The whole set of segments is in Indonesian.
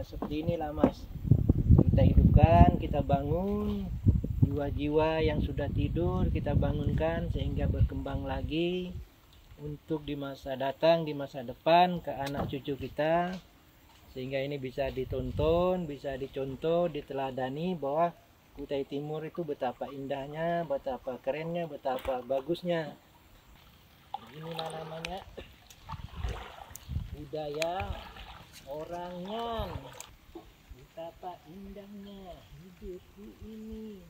seperti inilah Mas. Kita hidupkan, kita bangun jiwa-jiwa yang sudah tidur, kita bangunkan sehingga berkembang lagi untuk di masa datang, di masa depan, ke anak cucu kita, sehingga ini bisa ditonton, bisa dicontoh, diteladani bahwa Kutai Timur itu betapa indahnya, betapa kerennya, betapa bagusnya. Inilah namanya budaya orangnya, betapa indahnya hidup di ini.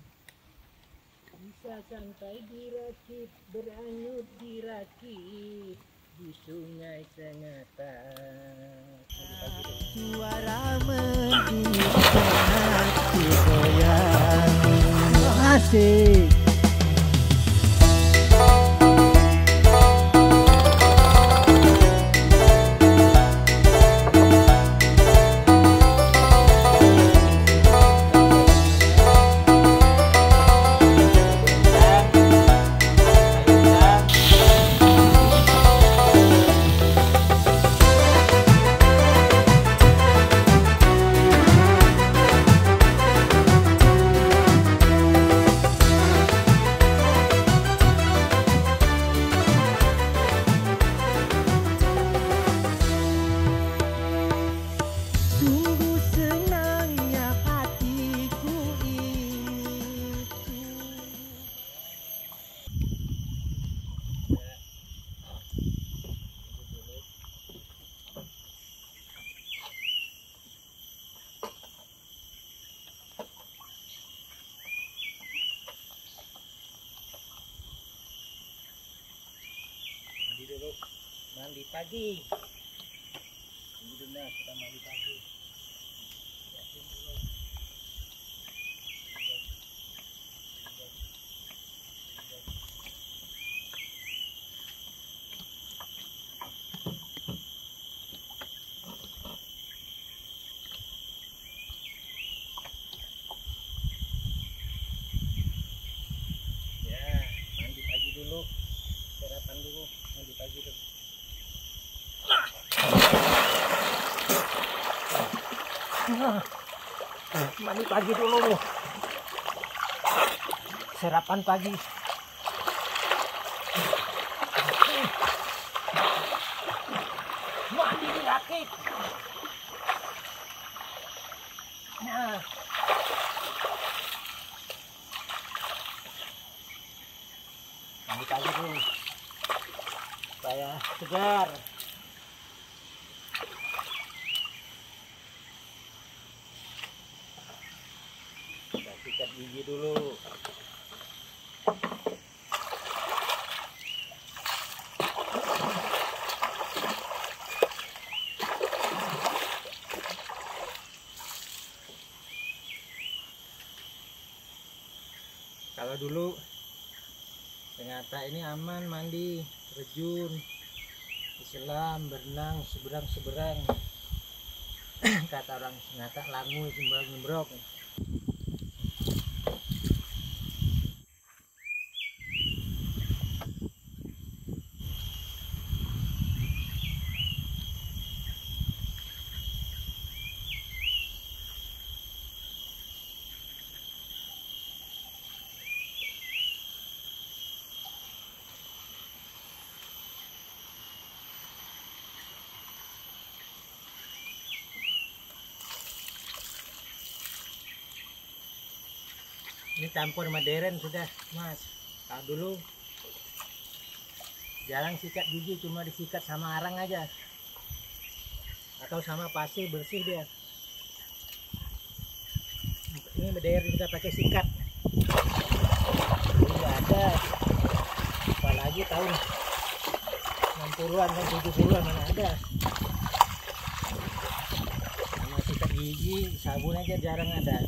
Bisa sampai dirakit, beranyut dirakit di sungai Sengatas. Suara mengguyur hati goyang. Asik. Mandi pagi. Alhamdulillah kita mandi pagi. Ya, mandi pagi dulu. Sarapan dulu, mandi pagi dulu. Mandi pagi dulu, sarapan pagi. Mandi dirakit. Nah, mandi pagi dulu supaya segar. Sikat gigi dulu. Kalau dulu ternyata ini aman mandi, terjun, selam, berenang, seberang-seberang. Kata orang Sengatak, langu, sembrok-sembrok. Ini campur modern sudah Mas. Kalau dulu jarang sikat gigi, cuma disikat sama arang aja atau sama pasir, bersih dia. Ini modern kita pakai sikat. Tidak ada, apalagi tahun 60-an dan 70-an mana ada. Sama sikat gigi, sabun aja jarang ada.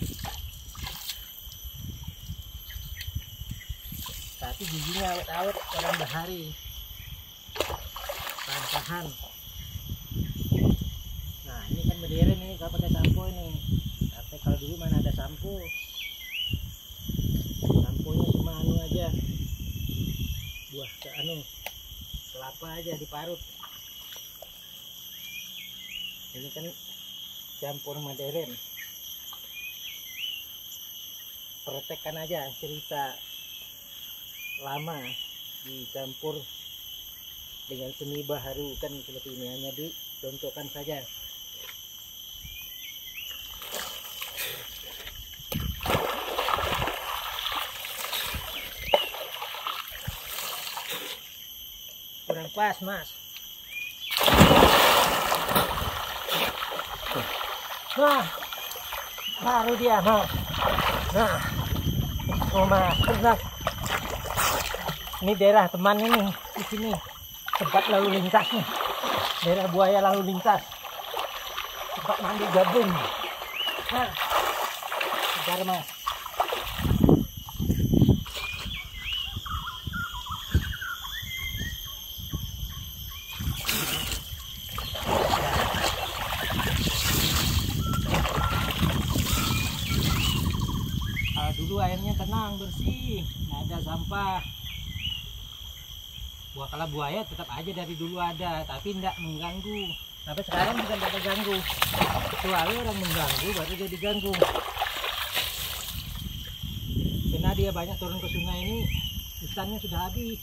Tapi giginya awet-awet orang bahari, tahan. Nah ini kan modern ini kalau pakai sampo ini. Tapi kalau dulu mana ada sampo, samponya cuma anu aja, buah kelapa aja diparut. Ini kan campur modern. Praktekkan aja cerita lama dicampur dengan seni baharu, kan seperti ini, hanya dicontohkan saja. Kurang pas, Mas. Nah, baru dia, Mas. Nah, oh Mas, benar. Ini daerah teman ini, di sini tempat lalu lintasnya, daerah buaya lalu lintas, tempat mandi gabung. Nah, sebentar Mas. Dulu airnya tenang, bersih, nggak ada sampah. Kalau buaya tetap aja dari dulu ada, tapi tidak mengganggu. Sampai sekarang juga tidak terganggu. Kecuali orang mengganggu baru dia diganggu. Karena dia banyak turun ke sungai ini, ikannya sudah habis.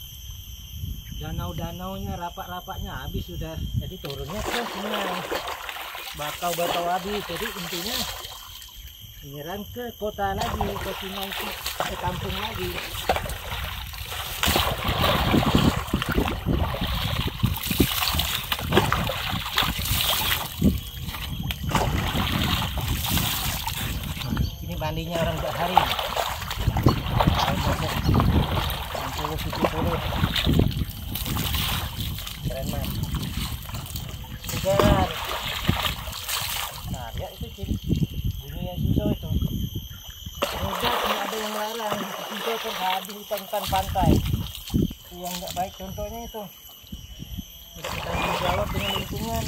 Danau-danaunya, rapak-rapaknya habis sudah. Jadi turunnya ke sungai. Bakau-bakau habis. Jadi intinya menyerang ke kota lagi, ke sungai, ke kampung lagi. Ini mandinya orang tiap hari. 60-70. Keren Mas. Segar. Nah, ya itu bunyinya susah itu. Mudah, tidak ada yang larang. Itu terhadap hutan pantai. Itu yang nggak baik contohnya itu. Tidak bertanggung jawab dengan lingkungan.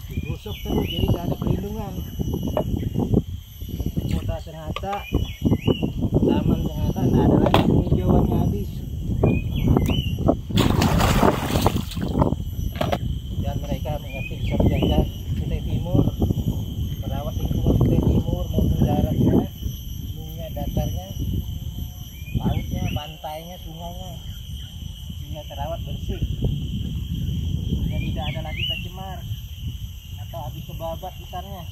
Digusuk terus, jadi nggak ada perlindungan. Kota Sangatta, Taman Sangatta, nggak ada lagi penghijauannya habis. Dan mereka mengambil subjeknya Kutai Timur, merawat lingkungan Kutai Timur maupun daratnya, gunungnya, datarnya, lautnya, pantainya, sungainya, sehingga terawat bersih. Dan tidak ada lagi tercemar atau habis kebabat ikannya.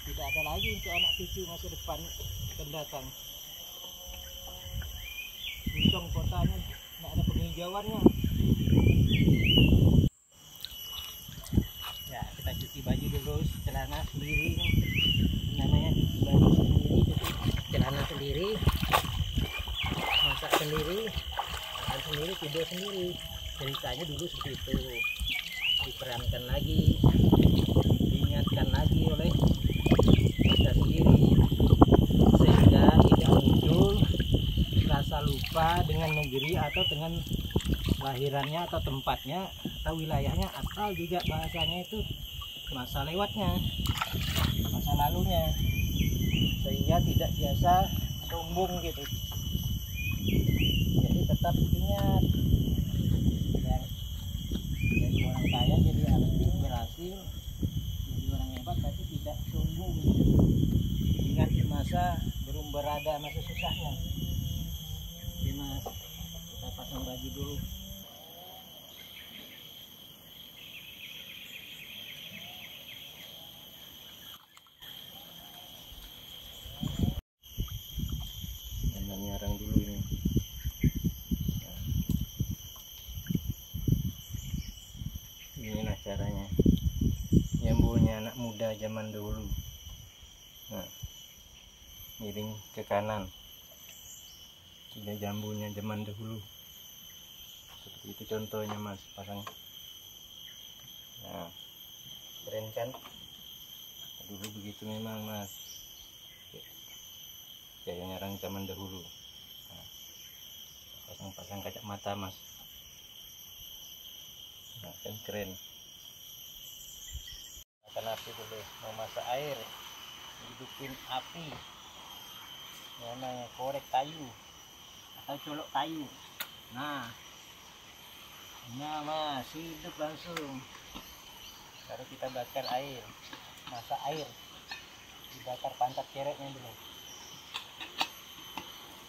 Tidak ada lagi untuk anak cucu masa depan pendatang. Untung kotanya tidak ada penghijauannya. Ya, kita cuci baju dulu, celana sendiri, namanya cuci baju sendiri, celana sendiri, masak sendiri, makan sendiri, tidur sendiri. Ceritanya dulu seperti itu, diperankan lagi, diingatkan lagi oleh kita sendiri, sehingga tidak muncul rasa lupa dengan negeri atau dengan lahirannya atau tempatnya atau wilayahnya, atau juga bahasanya itu masa lewatnya, masa lalunya, sehingga tidak biasa sombong gitu. Jadi tetap ingat, yang jadi orang kaya, jadi aktif, berhasil, jadi orang hebat, tapi tidak sombong. Ingat di masa belum berada masa susahnya. Oke Mas, kita pasang baju dulu. Nyarang dulu ini. Inilah caranya. Nyambungnya anak muda zaman dahulu. Nah, miring ke kanan. Sudah jambunya zaman dahulu. Seperti itu contohnya Mas, pasang. Nah, keren kan? Dulu begitu memang Mas. Kayak nyarang zaman dahulu. Nah, pasang-pasang kacamata Mas. Nah, kan keren. Makan api dulu, memasak air, hidupin api, namanya korek kayu atau colok kayu. Nah Mas, hidup langsung. kita bakar air, masak air, dibakar pantat cereknya dulu.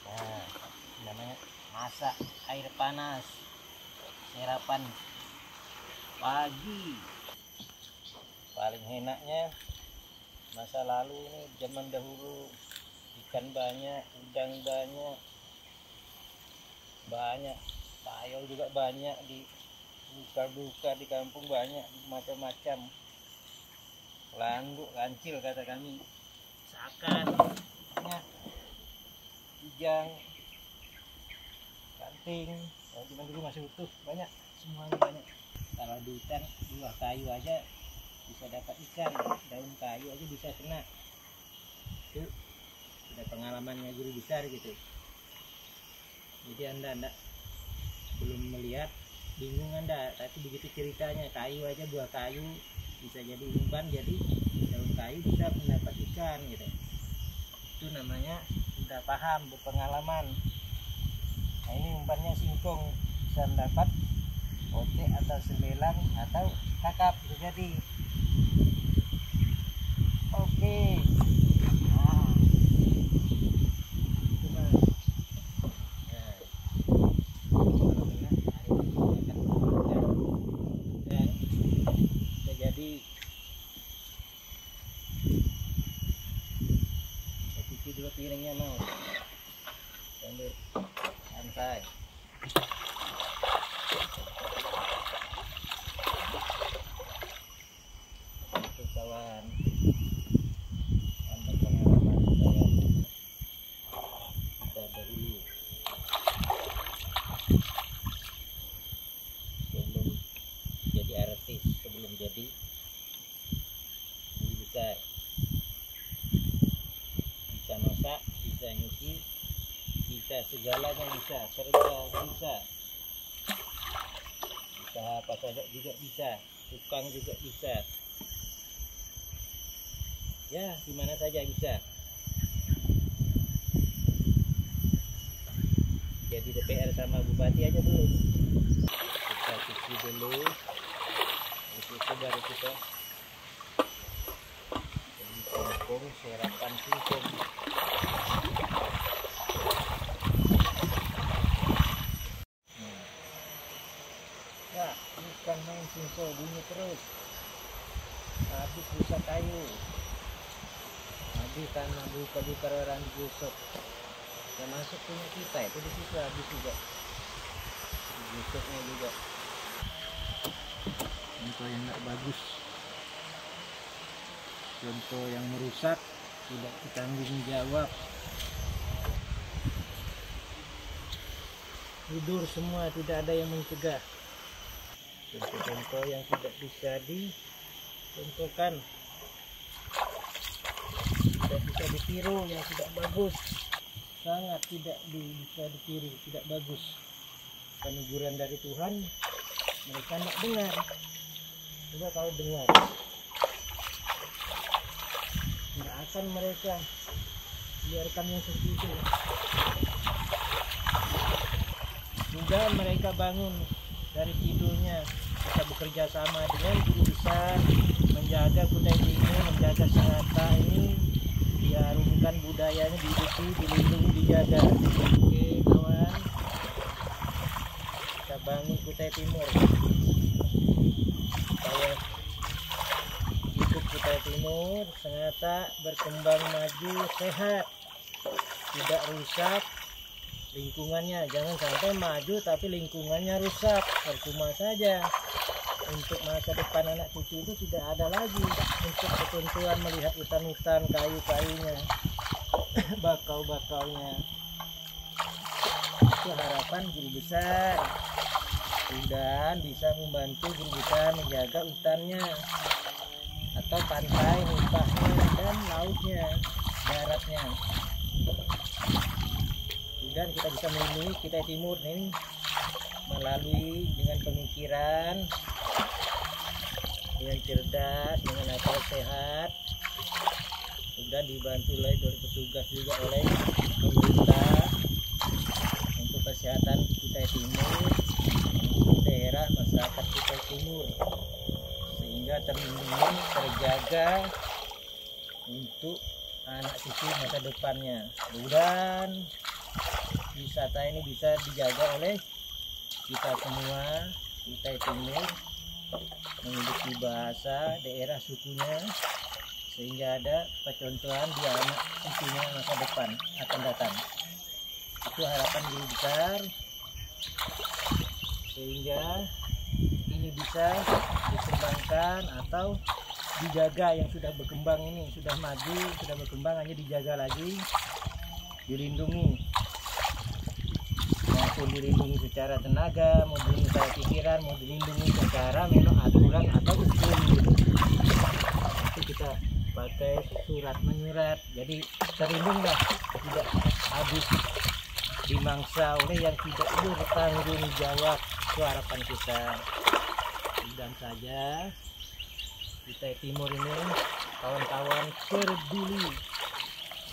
Nah, namanya masak air panas, sarapan pagi. Paling enaknya masa lalu ini, zaman dahulu ikan banyak, udang banyak, sayur juga banyak, di buka-buka di kampung banyak macam-macam. Landuk, lancil kata kami, sakan, kijang, kanting. Kalau zaman dulu masih utuh, banyak, semuanya banyak. Kalau di hutan buah kayu aja bisa dapat ikan, daun kayu aja bisa kena. Itu sudah pengalamannya guru besar gitu. Jadi anda belum melihat, bingung anda, tapi begitu ceritanya, kayu aja, buah kayu bisa jadi umpan, jadi daun kayu bisa mendapat ikan gitu. Itu namanya sudah paham, berpengalaman. Nah, ini umpannya singkong, bisa mendapat otek atau sembelang atau kakap, bisa jadi. Oke. Nah, itu mas. Nah, kalau kena air dan bisa jadi. Cuci dulu piringnya mau, sambil santai. Itu kawan, anda pengalaman saya kita dahulu sebelum jadi artis, sebelum jadi guru besar. Bisa masak, bisa nyuci, bisa segalanya, bisa serba, bisa apa saja juga bisa, tukang juga bisa, ya dimana saja bisa. Jadi DPR sama bupati aja belum. Kita cuci dulu, itu baru kita jadi singkong, sarapan singkong. Ya, bukan main singkong, bunyi terus. Habis rusak kayu, habis karena buka-buka orang busuk. Termasuk punya kita itu di situ habis juga, busuknya juga. Contoh yang nggak bagus, contoh yang merusak, tidak bertanggung jawab. Tidur semua, tidak ada yang mencegah. Contoh-contoh yang tidak bisa dicontohkan, tidak bisa ditiru, yang tidak bagus, sangat tidak bisa ditiru, tidak bagus. Peneguran dari Tuhan mereka tidak dengar. Coba kalau dengar, tidak akan mereka biarkan yang seperti itu. Juga mereka bangun dari tidurnya, kita bekerja sama dengan guru besar, menjaga Kutai Timur, menjaga Sangatta ini, diharumkan budayanya, dihidupi, dilindungi, dijaga. Oke kawan, kita bangun Kutai Timur supaya hidup Kutai Timur, Sangatta berkembang maju, sehat, tidak rusak. Lingkungannya jangan sampai maju tapi lingkungannya rusak, percuma saja. Untuk masa depan anak cucu itu tidak ada lagi untuk ketentuan melihat hutan-hutan, kayu-kayunya, bakau-bakaunya. Itu harapan guru besar, dan bisa membantu guru besar menjaga hutannya atau pantai, limpahnya dan lautnya, daratnya. Dan kita bisa melindungi Kutai Timur ini melalui dengan pemikiran, dengan cerdas, dengan akal sehat, dan dibantu oleh petugas juga oleh pemerintah untuk kesehatan Kutai Timur, daerah masyarakat Kutai Timur, sehingga sehingga terlindungi, terjaga untuk anak cucu masa depannya. Mudah-mudahan wisata ini bisa dijaga oleh kita semua. Kita Timur memiliki bahasa daerah sukunya, sehingga ada percontohan di anak cucunya masa depan akan datang. Itu harapan guru besar, sehingga ini bisa dikembangkan atau dijaga. Yang sudah berkembang ini sudah maju, sudah berkembang, hanya dijaga lagi, dilindungi, maupun dilindungi secara tenaga, mau dilindungi secara pikiran, mau dilindungi secara memang aturan atau hukum gitu. Itu kita pakai surat menyurat, jadi terlindunglah, tidak habis dimangsa oleh yang tidak bertanggung jawab. Itu harapan kita. Dan saja kita Timur ini kawan-kawan peduli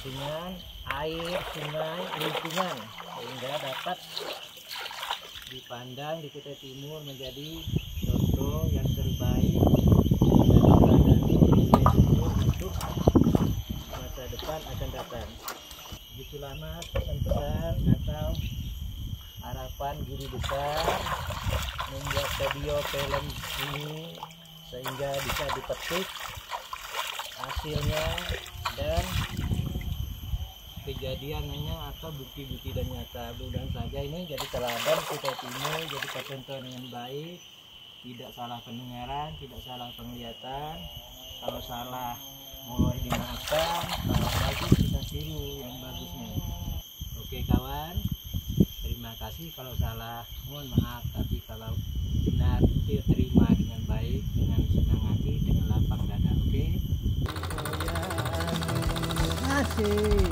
dengan air, sungai, lingkungan, sehingga dapat dipandang di Kutai Timur menjadi contoh yang terbaik untuk masa depan akan datang. Begitulah Mas pesan-pesan atau harapan guru besar membuat video film ini, sehingga bisa dipetik hasilnya dan kejadiannya atau bukti-bukti dan nyata. Mudah-mudahan saja ini jadi teladan Kutai Timur, jadi percontohan dengan baik, tidak salah pendengaran, tidak salah penglihatan. Kalau salah mulai dimaafkan, kalau bagus kita tiru yang bagusnya. Oke kawan, terima kasih. Kalau salah mohon maaf, tapi kalau benar diterima dengan baik, dengan senang hati, dengan lapang dada. Oke, asik.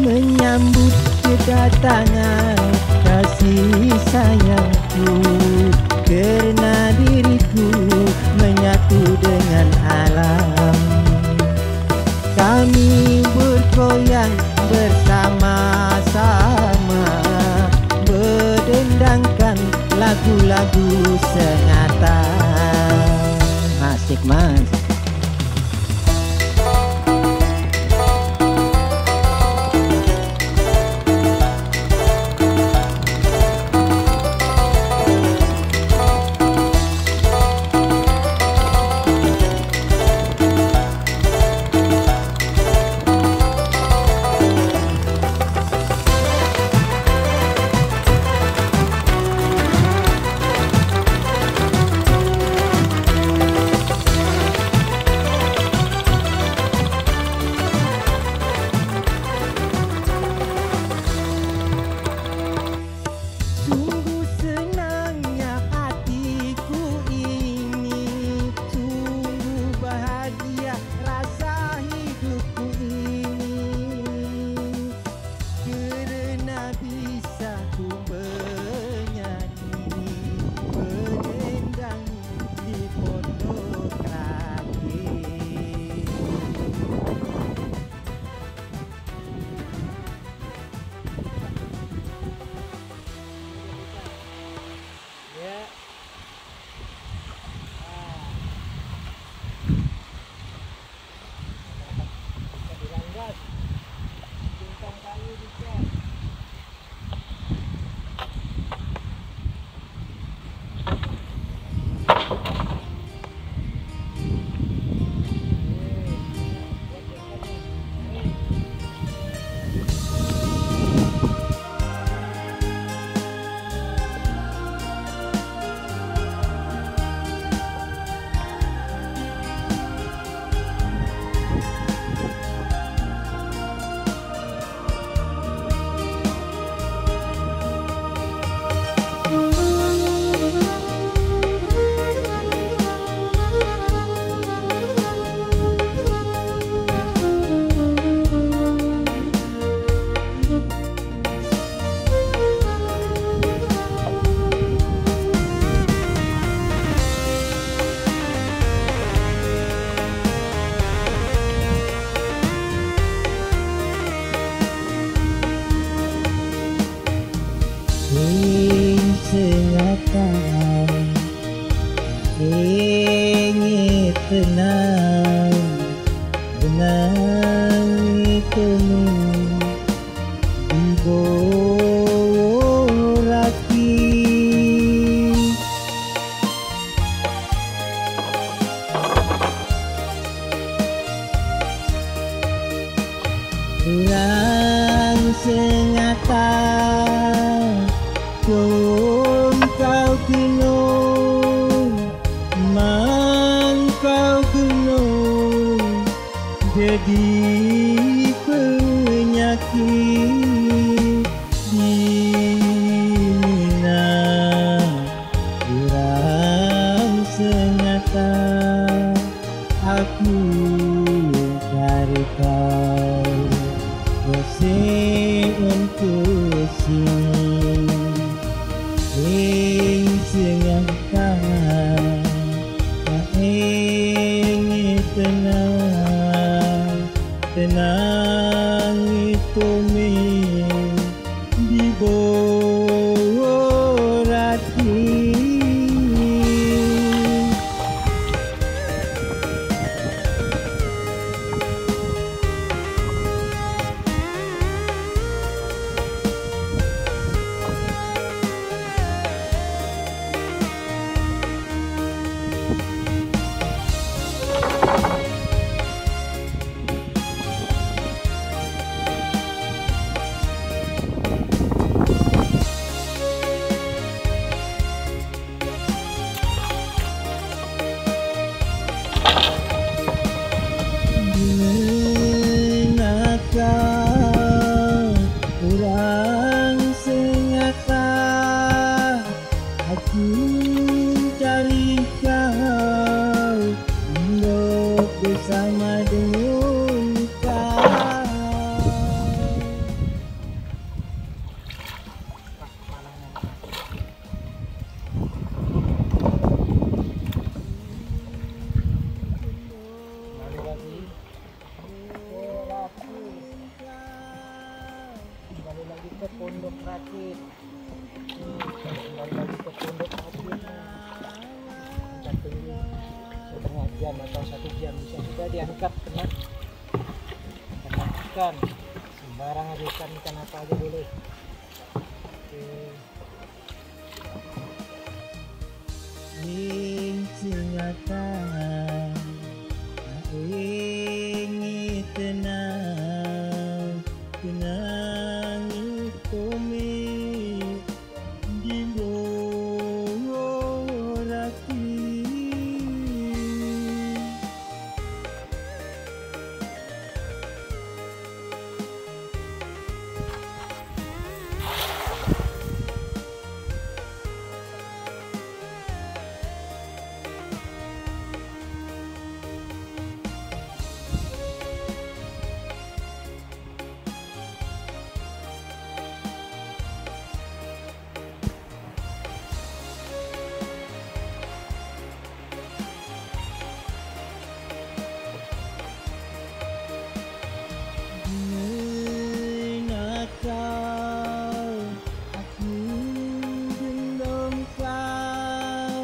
Menyambut kedatangan kasih sayangku, karena diriku menyatu dengan alam. Kami bergoyang bersama-sama, berdendangkan lagu-lagu sengatan. Asik Mas. tenang dengan temu di Boraki. Kurang sengata jom kau kenung mang kau kenung jadi penyakit di Minang. Kurang sengata aku cari kau bersih untuk sing sengata ingin tenang tenang itu di Boraki. Kurang sengata aku cari kau untuk bersama dengan kau. Kembali lagi ke Pondok Rakit. Kembali lagi ke Pondok Rakit. Setengah jam atau 1 jam bisa sudah diangkat kena ikan. Sembarang aja ikan apa aja boleh. Oke. Ingatan ingin tenang tenang itu di Boraki. Aku gendong kau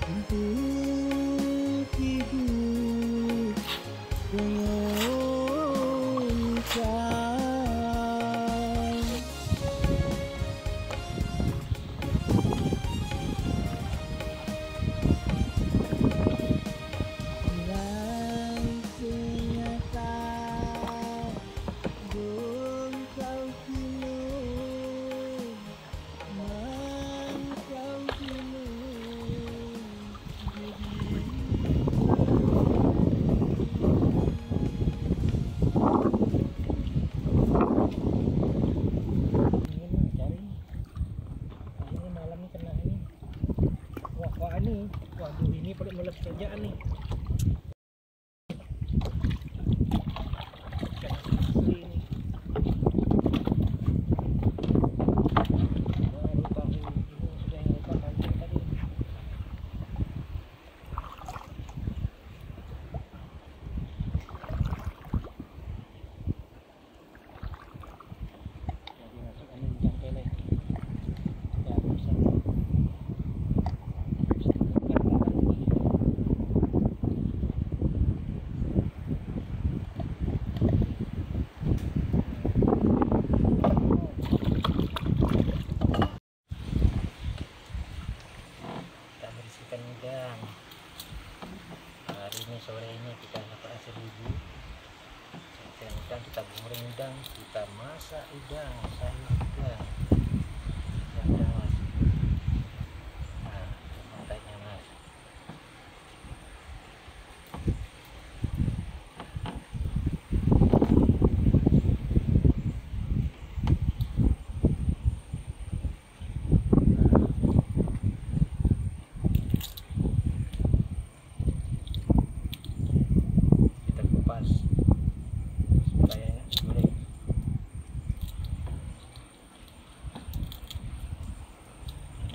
untuk hidup dengan kau. Kurang sengata jom kau kenung mang kau kenung Ini malam ini kena ini. Wah ini, waduh ini perlu mulai kerjaan nih. Ikan asli ini. Lupa ini sudah yang lupa pancing tadi. Jadi masuk angin jangkai leh. Ya bisa. sore ini kita dapat hasil ibu. Udang kita goreng udang, kita masak udang, sayur udang. Ya udah mas. Nah, mantapnya mas. Kita kupas supaya enak digoreng.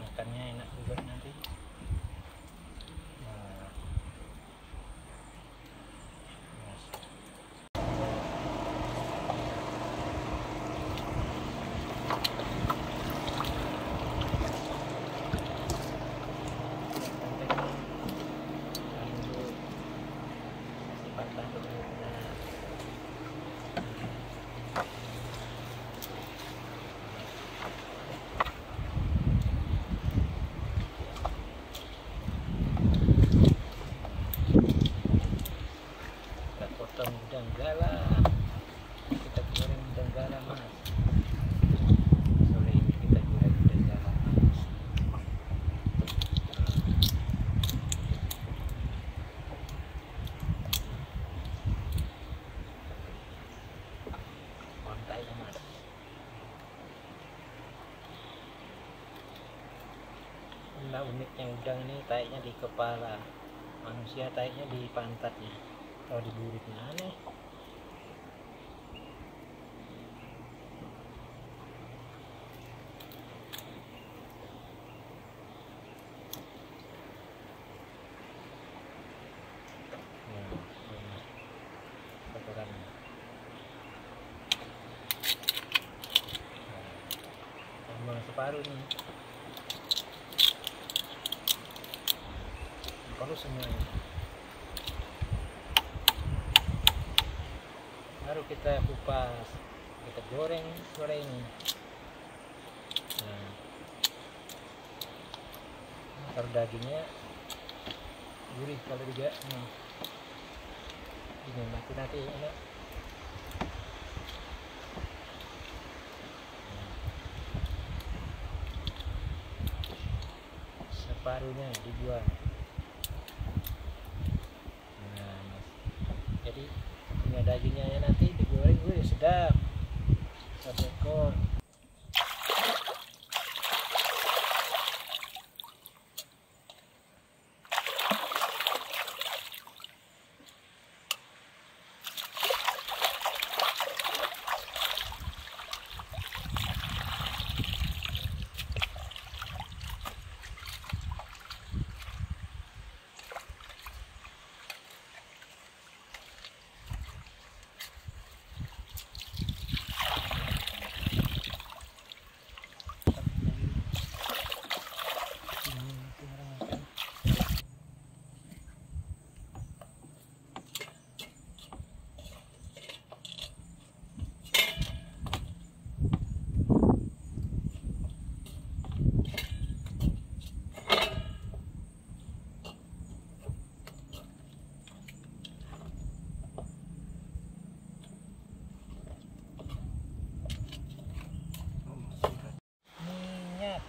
Makannya enak juga nanti. Nah, mas. Patah dulu. Nah, kita potong udang galah, kita goreng udang galah mas. Sore ini kita goreng udang galah mas. Mantap ya mas. Nah, uniknya udang ini taiknya di kepala, manusia taiknya di pantatnya. Kalau di buritnya aneh. Nah, ini kotorannya. Tambah separuh nih. Separuh semuanya. Baru kita kupas, kita goreng sore ini. Nah, kalau dagingnya gurih, kalau juga ini nanti enak. Separuhnya dibuang. Nah, mas. Jadi punya dagingnya ya nanti digoreng, sedap. Satu ekor. Minyak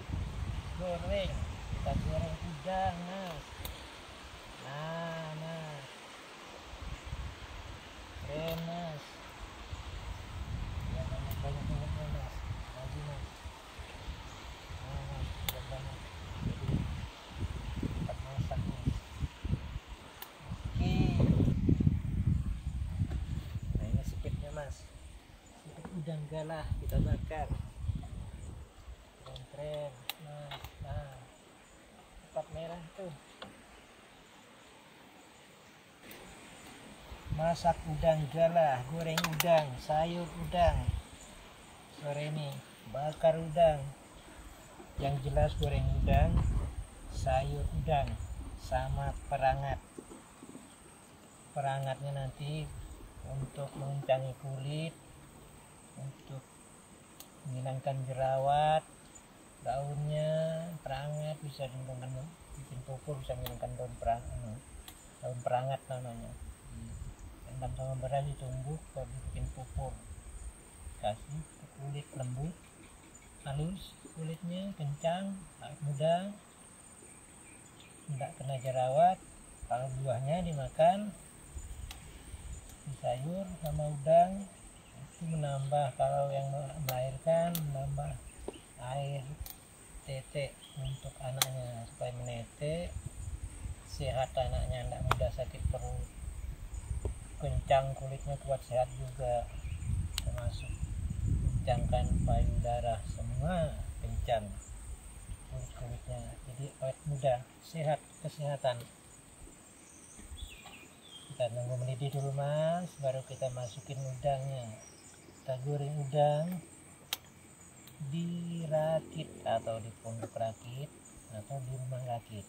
goreng, kita goreng udang mas. Nah mas, keren mas. Ya banyak minyaknya mas, lagi mas. Nah mas, udah banyak. Jadi tempat masak mas. Oke. Nah ini sipitnya mas, sipit udang galah kita bakar. Keren mas. Nah, tempat merah tuh. Masak udang galah, goreng udang, sayur udang. Sore ini bakar udang. Yang jelas goreng udang, sayur udang, sama perangat. Perangatnya nanti untuk menguncangi kulit, untuk menghilangkan jerawat. Daunnya perangat bisa digunakan bikin pupuk, bisa menghilangkan daun perangat. daun perangat namanya. Rendam sama beras ditumbuk baru dibikin pupur, kasih ke kulit lembut halus, kulitnya kencang, awet muda, tidak kena jerawat. Kalau buahnya dimakan di sayur sama udang itu menambah, kalau yang melahirkan menambah air tete untuk anaknya supaya menetes, sehat anaknya, tidak mudah sakit perut, kencang kulitnya, kuat sehat juga, termasuk kencangkan payudara, semua kencang kulitnya, jadi awet muda, sehat, kesehatan. Kita tunggu mendidih dulu mas, baru kita masukin udangnya. Kita goreng udang di rakit atau di pondok rakit atau di rumah rakit,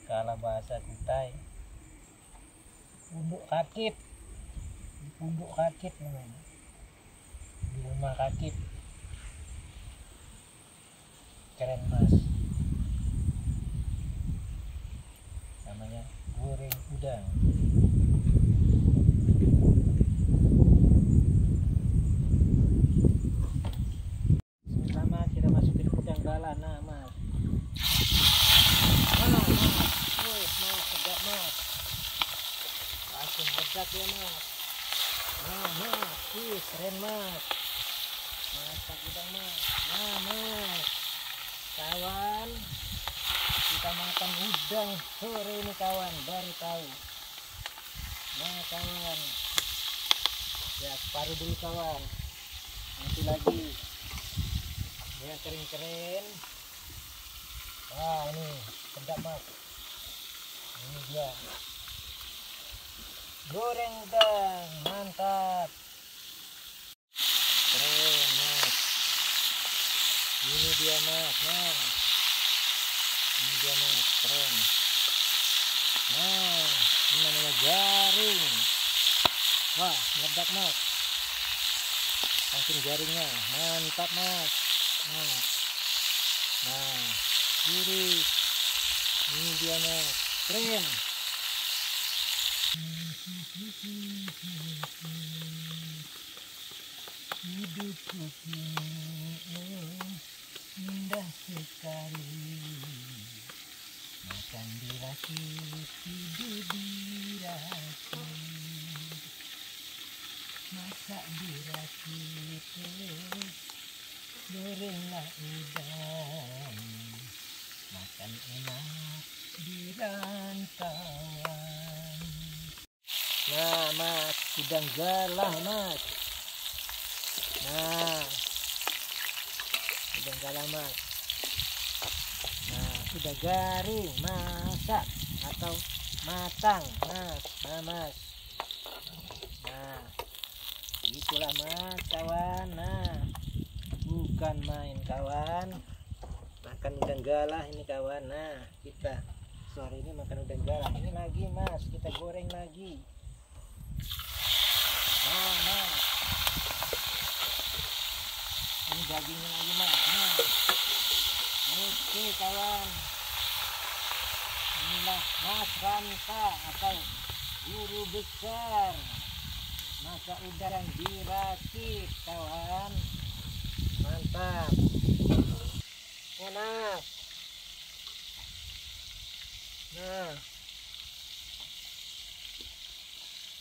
kalau bahasa Kutai punduk rakit, di punduk rakit namanya, di rumah rakit. Keren mas, namanya goreng udang. Pertama kita masukin udang galah, nah mas. Mas, mas, tegak mas, langsung ledak ya mas. Nah mas, keren mas, masak udang mas. Nah mas, kawan, kita makan udang sore ini kawan, baru tahu. Nah kawan, ya separuh dulu kawan, nanti lagi ya kering-kering. Wah ini sedap mas, ini dia goreng udang, mantap, keren mas. Ini dia mas, nah ini dia mas, keren. Nah ini namanya jaring. Wah meledak mas, langsung jaringnya, mantap mas. Nah gurih, ini dia mas, keren. Hidupku kini indah sekali, makan di rakit, tidur di rakit, masak di rakit, gorenglah udang, makan enak di rantauan. Nah mas, udang galah mas. Nah udang galah mas. Nah sudah garing, masak atau matang mas. Nah mas, nah itulah mas kawan. Nah bukan main kawan, makan udang galah ini kawan. Nah kita sore ini makan udang galah. Ini lagi mas, kita goreng lagi. Nah mas, ini dagingnya lagi mas. Nah oke kawan, inilah Mas Ranta atau guru besar masak udang di rakit kawan, mantap, enak. Nah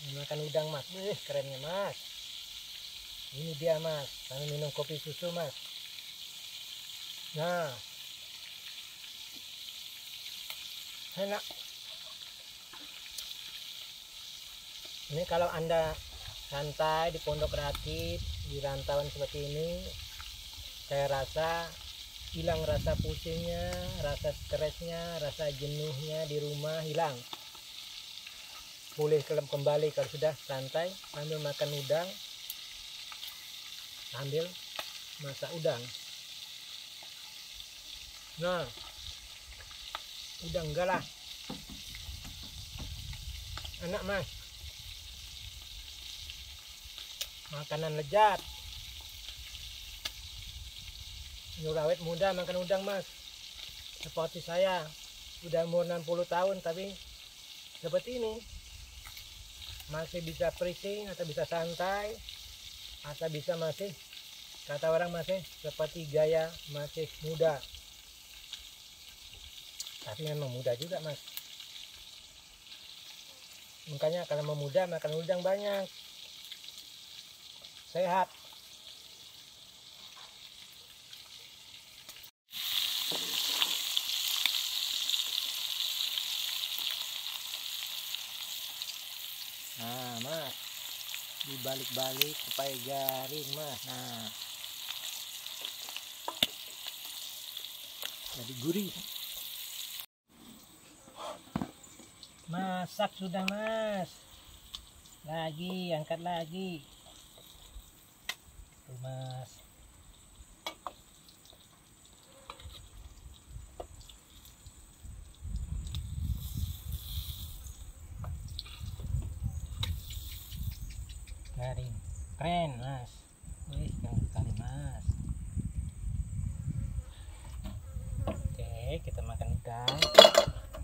ini makan udang mas, kerennya mas. Ini dia mas, kami minum kopi susu mas. Nah enak. Ini kalau anda santai di pondok rakit, di rantauan seperti ini, saya rasa hilang rasa pusingnya, rasa stresnya, rasa jenuhnya di rumah hilang. Boleh kembali kalau sudah santai, sambil makan udang, sambil masak udang. Nah udang galah enak mas, makanan lezat. Nyuruh awet muda makan udang mas, seperti saya. udah umur 60 tahun tapi seperti ini, masih bisa freezing atau bisa santai atau bisa masih, kata orang masih seperti gaya masih muda. Tapi memang muda juga mas, makanya kalau mau muda makan udang banyak, sehat. Nah mas, dibalik-balik supaya garing mas. Nah, jadi gurih. Masak sudah mas, lagi angkat lagi tuh mas. Garing, keren mas. Wih, keren sekali mas. Oke, kita makan udang.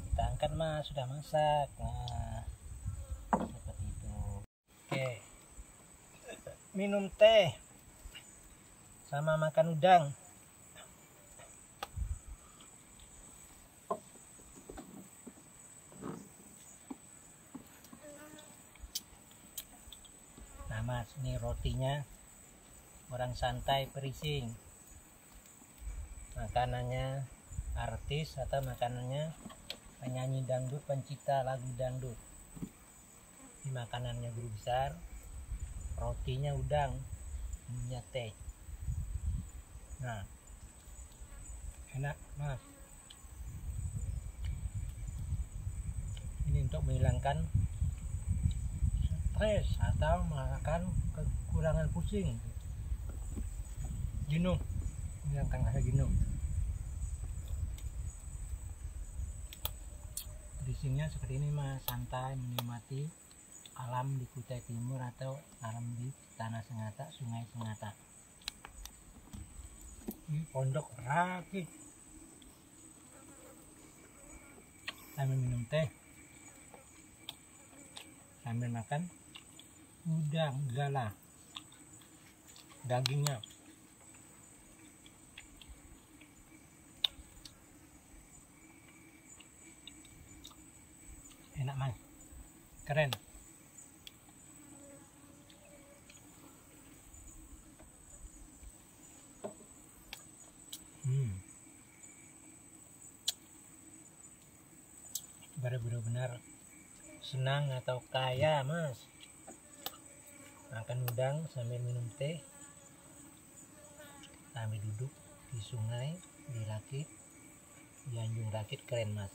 Kita angkat mas, sudah masak. Nah, seperti itu. Oke, minum teh sama makan udang. Nah mas, ini rotinya orang santai freezing. Makanannya artis atau makanannya penyanyi dangdut, pencipta lagu dangdut. Ini makanannya guru besar, rotinya udang, minumnya teh. Nah, enak mas. Ini untuk menghilangkan stres atau makan kekurangan pusing, jenuh, menghilangkan rasa jenuh. Freezingnya seperti ini mas, santai menikmati alam di Kutai Timur atau alam di Tanah Sengata, Sungai Sengata. Ini pondok rakit sambil minum teh, sambil makan udang galah, dagingnya enak mas, keren. Baru benar-benar senang atau kaya mas, makan udang sambil minum teh, sambil duduk di sungai, di Rakit, di Anjung Rakit, keren mas,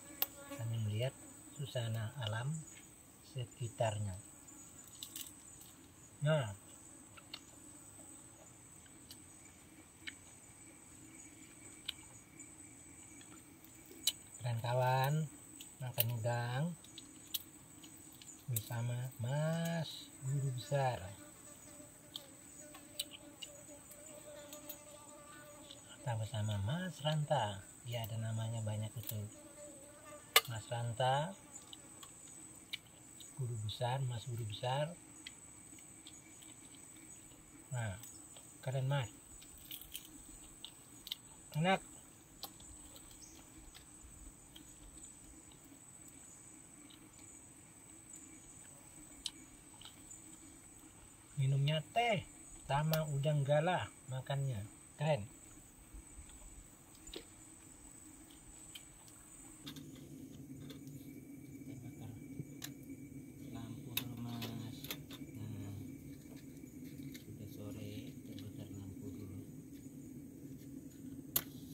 sambil melihat suasana alam sekitarnya. Nah, keren kawan, makan udang bersama Mas Guru Besar atau bersama Mas Ranta. Ya, ada namanya banyak itu, Mas Ranta, Guru Besar, Mas Guru Besar. Nah, keren mas, enak. Minumnya teh sama udang galah, makannya keren. Lampu dulu mas. Nah, sudah sore, kita bakar lampu dulu.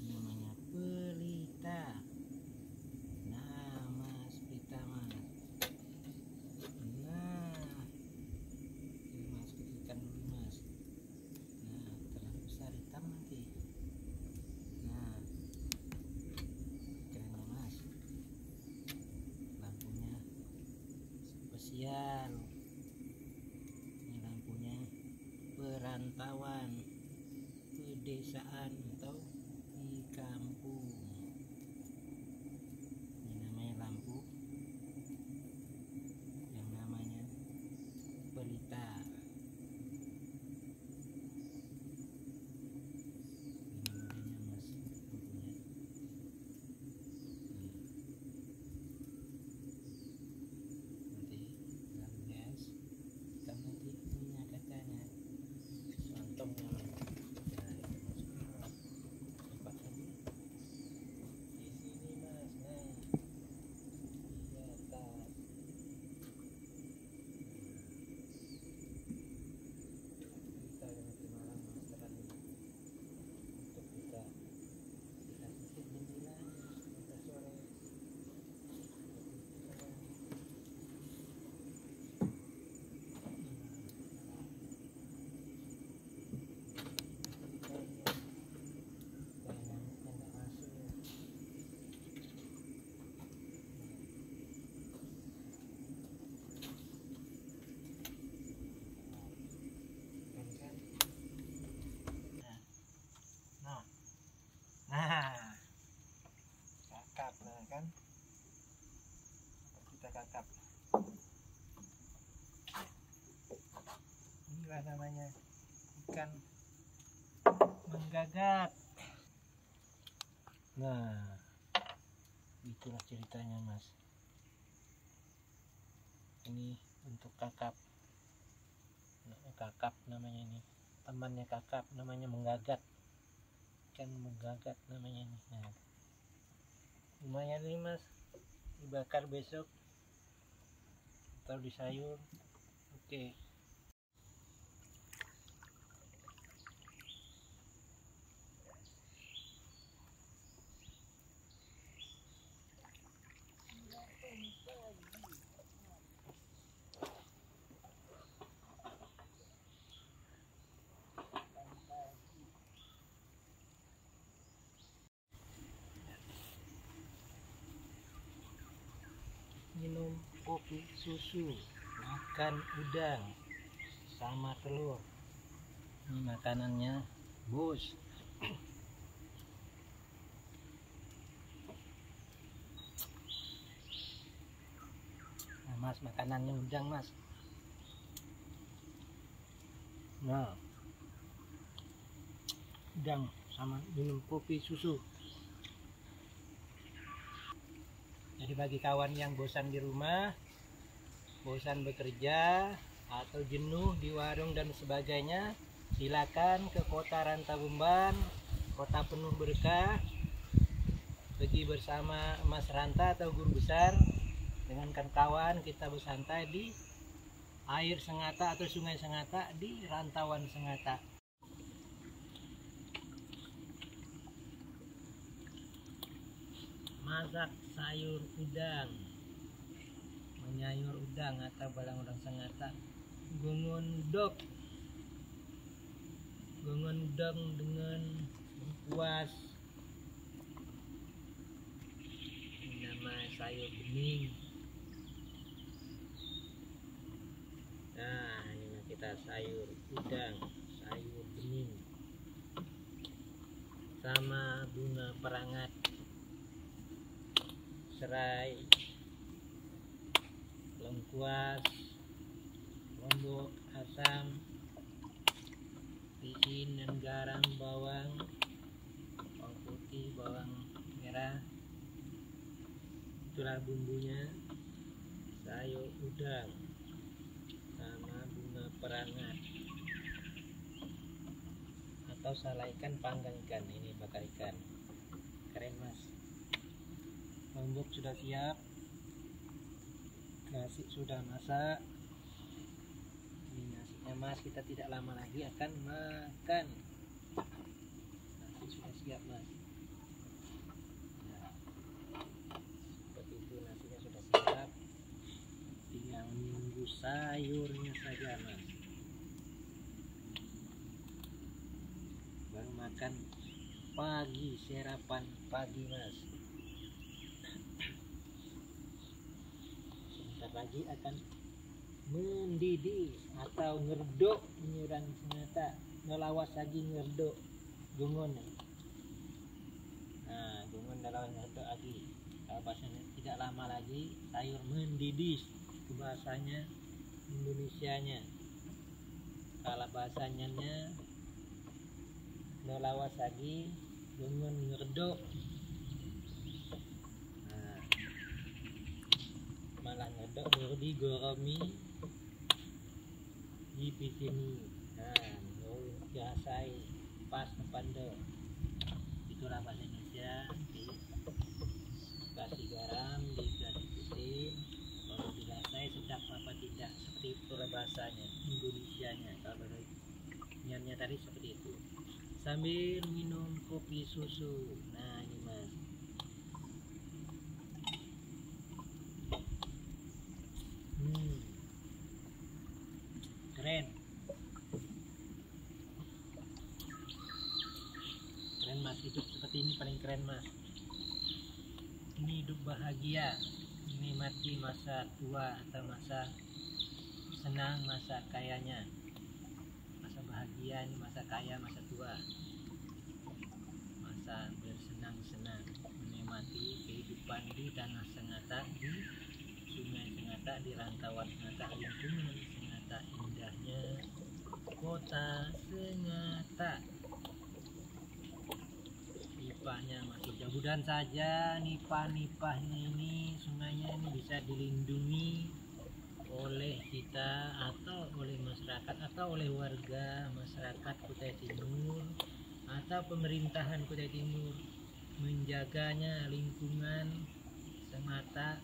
Namanya pelita. Nah mas, pelita mas. Nah, ini mas, kecilkan dulu mas. Nah, terlalu besar hitam nanti. Nah, kerennya mas, lampunya spesial. Ini lampunya perantauan, pedesaan atau di kampung. Ini Nah kan, kita kakap. Inilah namanya ikan menggagat. Nah, itulah ceritanya Mas. Ini untuk kakap. Nah, kakap namanya ini. Temannya kakap namanya menggagat. Ikan menggagat namanya ini. Nah, lumayan nih Mas. Dibakar besok atau di sayur. Oke. Minum kopi susu, makan udang sama telur. Ini makanannya bos. Nah Mas, makanannya udang Mas. Nah, udang sama minum kopi susu. Jadi bagi kawan yang bosan di rumah, bosan bekerja, atau jenuh di warung dan sebagainya, silakan ke kota Rantabumban, kota penuh berkah. Pergi bersama Mas Ranta atau guru besar dengan kawan kita bersantai di air Sengata atau sungai Sengata di Rantauan Sengata. Masak sayur udang, menyayur udang atau balang udang Sengata, gongondok, gongondong dengan lengkuas. Ini nama sayur bening. Nah, ini kita sayur udang, sayur bening sama bunga perangat, serai, lengkuas, lombok, asam, pisin dan garam, bawang putih, bawang merah. Itulah bumbunya, sayur udang sama bunga perangat atau salai ikan, panggang ikan. Ini bakar ikan, keren Mas. Lombok sudah siap, nasi sudah masak. Ini nasinya Mas, kita tidak lama lagi akan makan. Nasi sudah siap Mas. Nah, seperti itu, nasinya sudah siap, tinggal menunggu sayurnya saja Mas. Baru makan pagi, sarapan pagi Mas. Sebentar lagi akan mendidih atau ngerdok, menyerang Sengata, ngelawas lagi ngerdok, gungun. Nah, gungun ngelawas ngerdok lagi. Kalau bahasanya tidak lama lagi sayur mendidih, itu bahasanya Indonesianya. Kalau bahasanya ngelawas lagi, gungun ngerdok. Nah, malah ngerdok baru digoromi di sini. Nah, biasai pas pando. Itulah bahasa Indonesia. Dikasih garam, dikasih pisin, baru dirasai sedap apa tidak. Seperti itulah bahasanya, Indonesianya. Kalau niatnya tadi seperti itu. Sambil minum kopi susu. Nah, ini Mas. Keren. Keren Mas, hidup seperti ini paling keren Mas. Ini hidup bahagia, menikmati masa tua atau masa senang, masa kayanya. Masa bahagia ini masa kaya, masa tua. Masa bersenang-senang, menikmati kehidupan tanah Sengata, di Sungai Sengata, di rantauan Sengata, lingkungan Sengata, indahnya kota Sengata. Nipahnya masih jauh, mudah saja nipah-nipahnya ini, sungainya ini bisa dilindungi oleh kita atau oleh masyarakat atau oleh warga masyarakat Kutai Timur atau pemerintahan Kutai Timur, menjaganya lingkungan Sengata,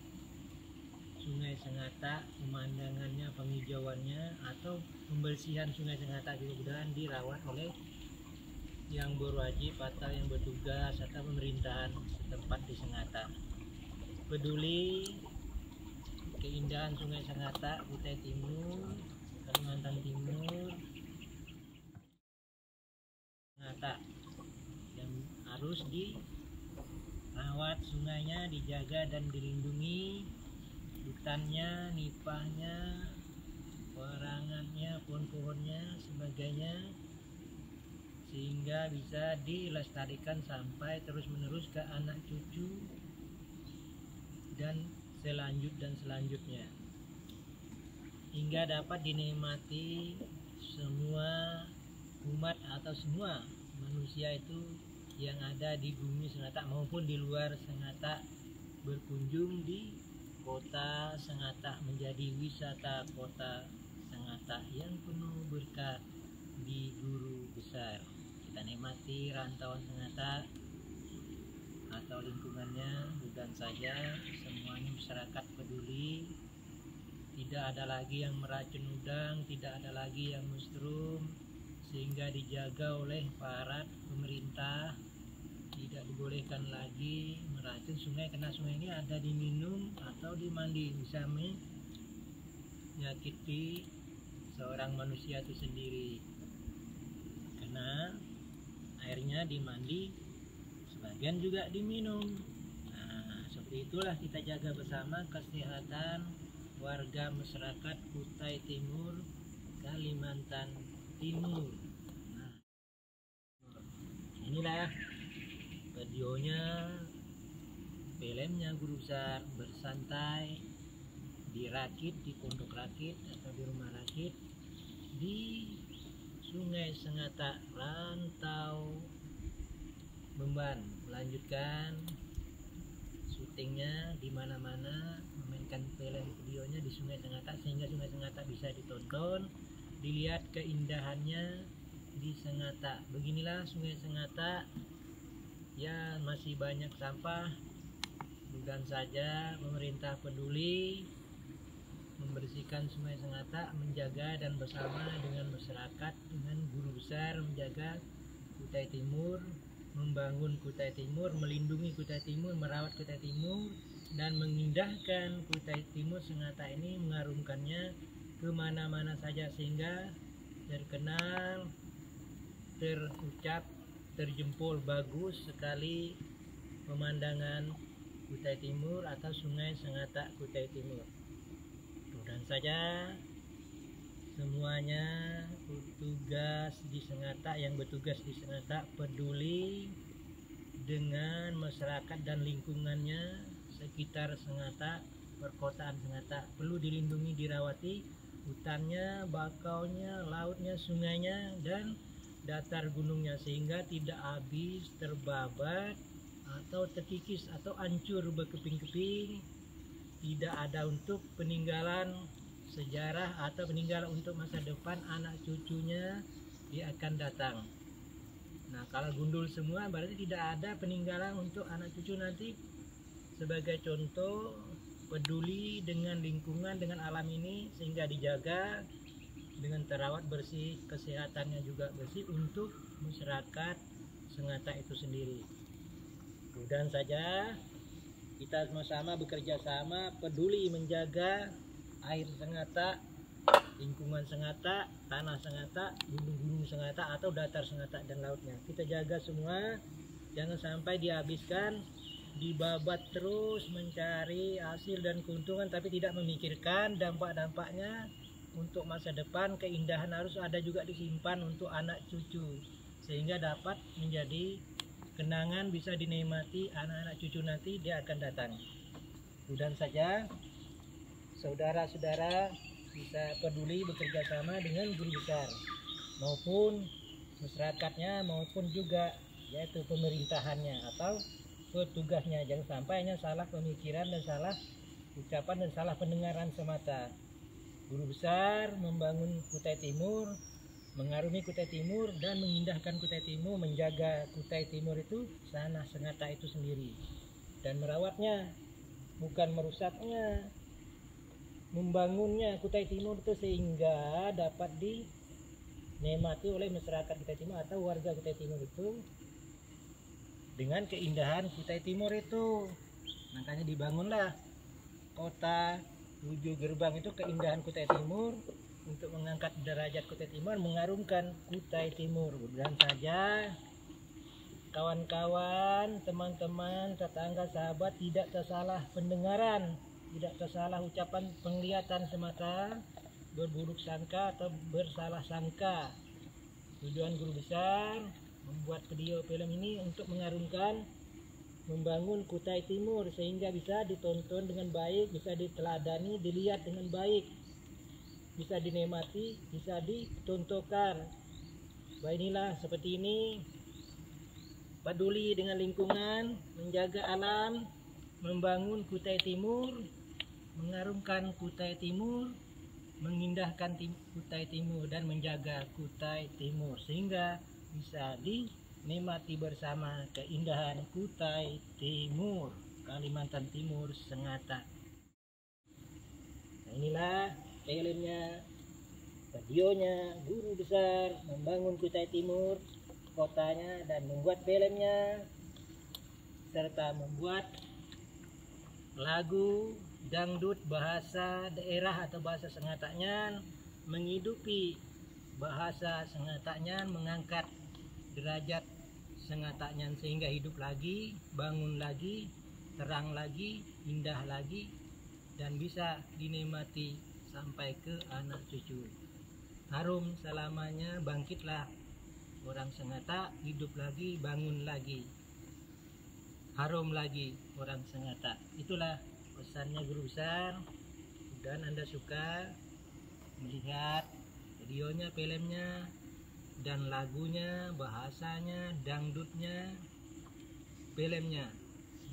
Sungai Sengata, pemandangannya, penghijauannya, atau pembersihan Sungai Sengata juga mudahan dirawat oleh yang berwajib atau yang bertugas atau pemerintahan setempat di Sengata. Peduli keindahan Sungai Sengata, Kutai Timur, Kalimantan Timur, Sengata, yang harus dirawat sungainya, dijaga dan dilindungi, hutannya, nipahnya, perangannya, pohon-pohonnya, sebagainya, sehingga bisa dilestarikan sampai terus-menerus ke anak cucu dan selanjutnya, hingga dapat dinikmati semua umat atau semua manusia itu yang ada di bumi Sengata maupun di luar Sengata, berkunjung di kota Sengata, menjadi wisata kota Sengata yang penuh berkah di Guru Besar. Kita nikmati rantauan Sengata atau lingkungannya, mudah saja semuanya masyarakat peduli, tidak ada lagi yang meracun udang, tidak ada lagi yang mushroom, sehingga dijaga oleh para pemerintah, tidak dibolehkan lagi meracun sungai, karena sungai ini ada diminum atau dimandi, bisa menyakiti seorang manusia itu sendiri, karena airnya dimandi, sebagian juga diminum. Nah, seperti itulah kita jaga bersama kesehatan warga masyarakat Kutai Timur, Kalimantan Timur. Nah, inilah videonya, filmnya Guru Besar bersantai di Rakit, di Pondok Rakit atau di Rumah Rakit, di Sungai Sengata, Rantau Beban, melanjutkan syutingnya di mana-mana, memainkan film videonya di Sungai Sengata, sehingga Sungai Sengata bisa ditonton, dilihat keindahannya di Sengata. Beginilah Sungai Sengata, ya masih banyak sampah, mudah saja pemerintah peduli membersihkan Sungai Sengata, menjaga dan bersama dengan masyarakat, dengan Guru Besar menjaga Kutai Timur, membangun Kutai Timur, melindungi Kutai Timur, merawat Kutai Timur, dan mengindahkan Kutai Timur Sengata ini, mengharumkannya kemana-mana saja, sehingga terkenal, terucap, terjempol bagus sekali pemandangan Kutai Timur atau Sungai Sengata Kutai Timur. Mudah saja semuanya petugas di Sengata, yang bertugas di Sengata, peduli dengan masyarakat dan lingkungannya sekitar Sengata, perkotaan Sengata, perlu dilindungi, dirawati, hutannya, bakaunya, lautnya, sungainya, dan datar gunungnya, sehingga tidak habis, terbabat atau terkikis atau hancur berkeping-keping, tidak ada untuk peninggalan sejarah atau peninggalan untuk masa depan anak cucunya dia akan datang. Nah, kalau gundul semua berarti tidak ada peninggalan untuk anak cucu nanti. Sebagai contoh, peduli dengan lingkungan, dengan alam ini, sehingga dijaga dengan terawat bersih, kesehatannya juga bersih untuk masyarakat Sengata itu sendiri. Mudah saja kita sama-sama bekerja sama, peduli menjaga air Sengata, lingkungan Sengata, tanah Sengata, gunung-gunung Sengata atau datar Sengata dan lautnya. Kita jaga semua, jangan sampai dihabiskan, dibabat terus mencari hasil dan keuntungan, tapi tidak memikirkan dampak-dampaknya untuk masa depan. Keindahan harus ada juga disimpan untuk anak cucu, sehingga dapat menjadi kenangan, bisa dinikmati anak-anak cucu nanti dia akan datang. Mudah saja saudara-saudara bisa peduli bekerja sama dengan guru besar maupun masyarakatnya maupun juga yaitu pemerintahannya atau petugasnya. Jangan sampai hanya salah pemikiran dan salah ucapan dan salah pendengaran semata. Guru besar membangun Kutai Timur, mengarungi Kutai Timur dan mengindahkan Kutai Timur, menjaga Kutai Timur itu tanah Sengatak itu sendiri dan merawatnya, bukan merusaknya. Membangunnya Kutai Timur itu sehingga dapat dinikmati oleh masyarakat Kutai Timur atau warga Kutai Timur itu dengan keindahan Kutai Timur itu. Makanya dibangunlah kota 7 gerbang itu, keindahan Kutai Timur untuk mengangkat derajat Kutai Timur, mengharumkan Kutai Timur. Mudah-mudahan saja kawan-kawan, teman-teman, tetangga, sahabat tidak tersalah pendengaran, tidak tersalah ucapan, penglihatan semata, berburuk sangka atau bersalah sangka. Tujuan guru besar membuat video film ini untuk mengharumkan, membangun Kutai Timur sehingga bisa ditonton dengan baik, bisa diteladani, dilihat dengan baik, bisa dinikmati, bisa dicontohkan. Bahwa inilah seperti ini, peduli dengan lingkungan, menjaga alam, membangun Kutai Timur, mengharumkan Kutai Timur, mengindahkan Kutai Timur dan menjaga Kutai Timur sehingga bisa dinikmati bersama keindahan Kutai Timur, Kalimantan Timur, Sengatak. Nah, inilah filmnya, videonya guru besar membangun Kutai Timur kotanya dan membuat filmnya serta membuat lagu dangdut bahasa daerah atau bahasa Sengataknya, menghidupi bahasa Sengataknya, mengangkat derajat Sengataknya sehingga hidup lagi, bangun lagi, terang lagi, indah lagi dan bisa dinikmati sampai ke anak cucu. Harum selamanya, bangkitlah orang Sengatak, hidup lagi, bangun lagi, harum lagi orang Sengatak. Itulah pesannya guru besar. Dan Anda suka melihat videonya, filmnya dan lagunya, bahasanya, dangdutnya, filmnya.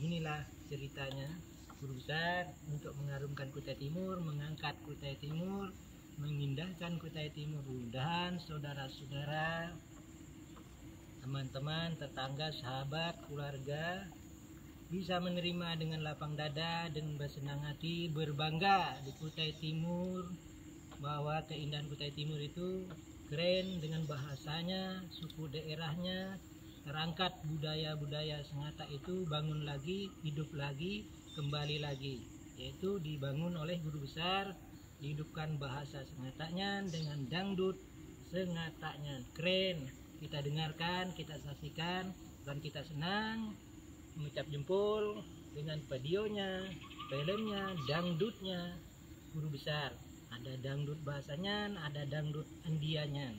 Inilah ceritanya guru besar untuk mengharumkan Kutai Timur, mengangkat Kutai Timur, mengindahkan Kutai Timur. Mudah-mudahan saudara-saudara, teman-teman, tetangga, sahabat, keluarga bisa menerima dengan lapang dada, dengan bersenang hati, berbangga di Kutai Timur, bahwa keindahan Kutai Timur itu keren dengan bahasanya, suku daerahnya, terangkat budaya-budaya Sengatak itu bangun lagi, hidup lagi, kembali lagi, yaitu dibangun oleh guru besar, dihidupkan bahasa Sengataknya dengan dangdut Sengataknya. Keren, kita dengarkan, kita saksikan, dan kita senang mengucap jempol dengan videonya, filmnya, dangdutnya guru besar. Ada dangdut bahasanya, ada dangdut Indianya,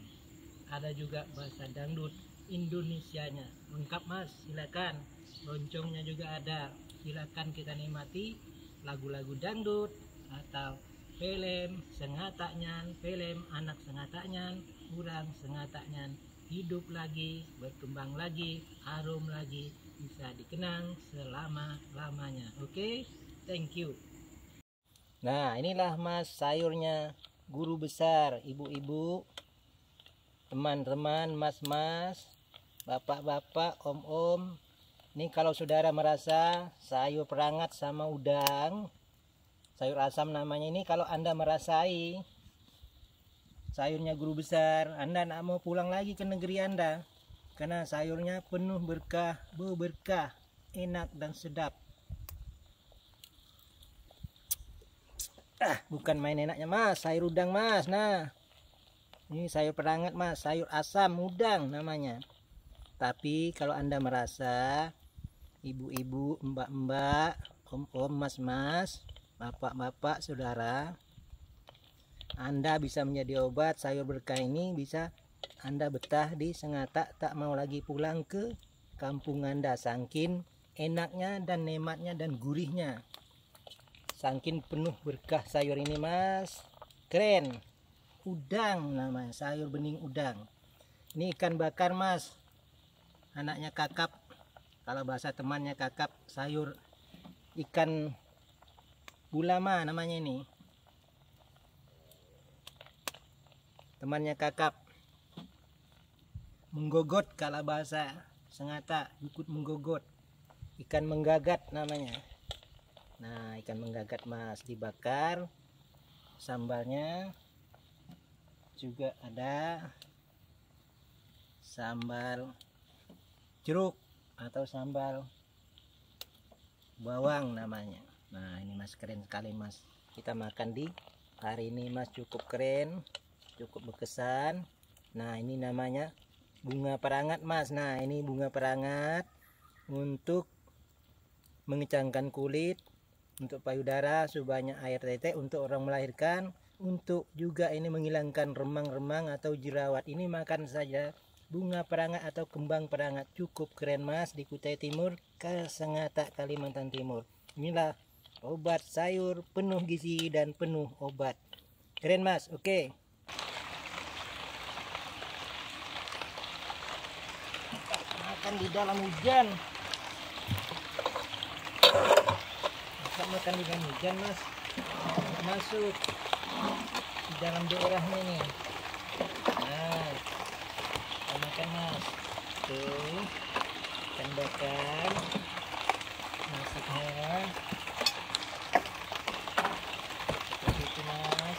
ada juga bahasa dangdut Indonesianya. Lengkap mas, silakan. Loncongnya juga ada, silakan kita nikmati lagu-lagu dangdut atau film Sengataknya, film anak Sengataknya, kurang Sengataknya, hidup lagi, berkembang lagi, harum lagi, bisa dikenang selama-lamanya. Oke, thank you. Nah, inilah mas sayurnya guru besar, ibu-ibu, teman-teman, mas-mas, bapak-bapak, om-om. Ini kalau saudara merasa sayur perangat sama udang, sayur asam namanya ini, kalau Anda merasai sayurnya guru besar, Anda nak mau pulang lagi ke negeri Anda, karena sayurnya penuh berkah, berberkah, enak dan sedap. Bukan main enaknya mas, sayur udang mas. Nah, ini sayur perangat mas, sayur asam udang namanya. Tapi kalau Anda merasa, ibu-ibu, mbak-mbak, om-om, mas-mas, bapak-bapak, saudara, Anda bisa menjadi obat. Sayur berkah ini bisa Anda betah di Sengatak, tak mau lagi pulang ke kampung Anda, saking enaknya dan nikmatnya dan gurihnya. Saking penuh berkah sayur ini mas, keren. Udang namanya, sayur bening udang. Ini ikan bakar mas, anaknya kakap, kalau bahasa temannya kakap, sayur ikan bulama namanya ini, temannya kakap. Menggogot kalau bahasa Sengata, ikut menggogot. Ikan menggagat namanya. Nah, ikan menggagat mas dibakar, sambalnya juga ada sambal jeruk atau sambal bawang namanya. Nah, ini mas keren sekali mas. Kita makan di hari ini mas, cukup keren, cukup berkesan. Nah, ini namanya bunga perangat mas. Nah, ini bunga perangat untuk mengecangkan kulit, untuk payudara, subahnya air teteh, untuk orang melahirkan, untuk juga ini menghilangkan remang-remang atau jerawat. Ini makan saja bunga perangat atau kembang perangat, cukup keren mas, di Kutai Timur, Sengata, Kalimantan Timur. Inilah obat sayur penuh gizi dan penuh obat. Keren mas, oke. Makan di dalam hujan. Makan di dalam hujan mas, masuk di dalam daerahnya nih. Nah, kita makan mas. Tuh, ikan bakar, nasinya seperti itu mas.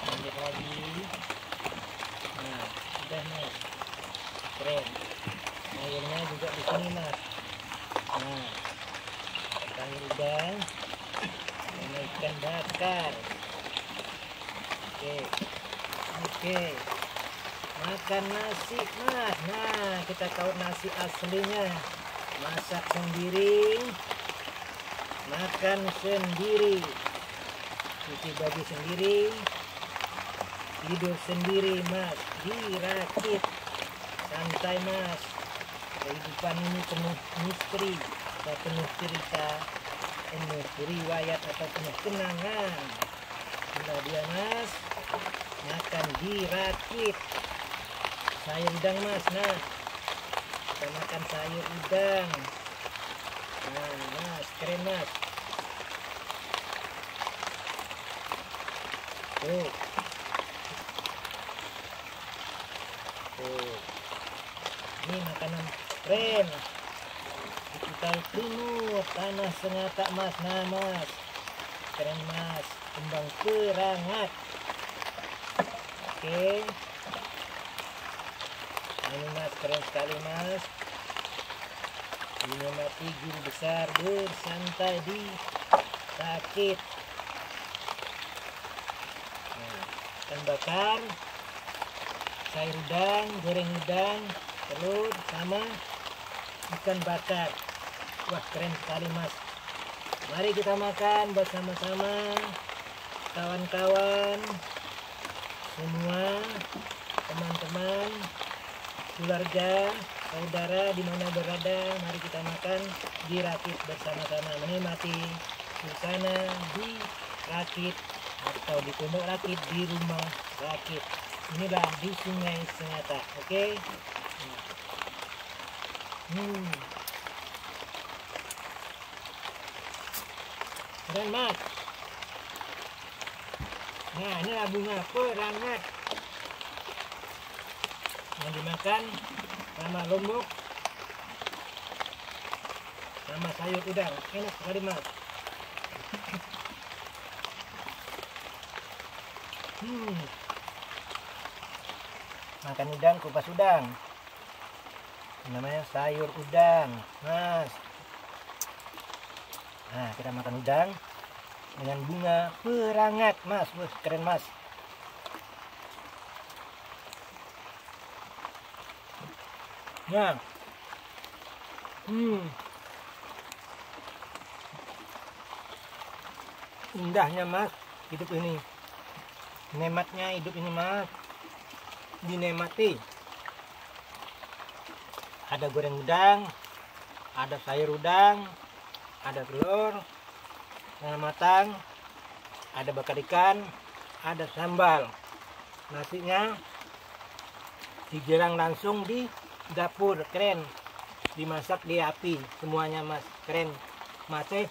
Lanjut lagi. Nah, udah mas, keren. Airnya juga di sini mas. Nah, sayur udang sama ikan bakar. Oke, makan nasi mas. Nah, kita tahu nasi aslinya, masak sendiri, makan sendiri, cuci baju sendiri, tidur sendiri mas, dirakit, santai mas. Kehidupan ini penuh misteri, penuh cerita, penuh riwayat atau penuh kenangan. Inilah dia mas, makan dirakit sayur udang mas. Nah, kita makan sayur udang. Nah mas, keren mas. Tuh, ini makanan keren di Kutai Timur, tanah Sengata mas. Nah mas, keren mas, kembang perangat. Oke, ini mas, keren sekali mas. Dinikmati guru besar, bersantai di rakit. Nah, ikan bakar, sayur udang, goreng udang, telur sama ikan bakar. Wah, keren sekali mas. Mari kita makan bersama-sama, kawan-kawan semua, teman-teman, keluarga, saudara dimana berada. Mari kita makan di rakit bersama-sama, menikmati suasana di rakit atau di pondok rakit, di rumah rakit. Inilah di Sungai Sengata. Oke. Keren mas. Nah, inilah bunga perangat yang dimakan sama lombok sama sayur udang. Enak sekali mas. Makan udang, kupas udang, namanya sayur udang mas. Nah, kita makan udang dengan bunga perangat mas. Wah, keren mas. Nah, indahnya mas hidup ini, nikmatnya hidup ini mas, dinikmati. Ada goreng udang, ada sayur udang, ada telur, setengah matang, ada bakar ikan, ada sambal. Nasinya digoreng langsung di dapur, keren. Dimasak di api semuanya mas, keren. Masih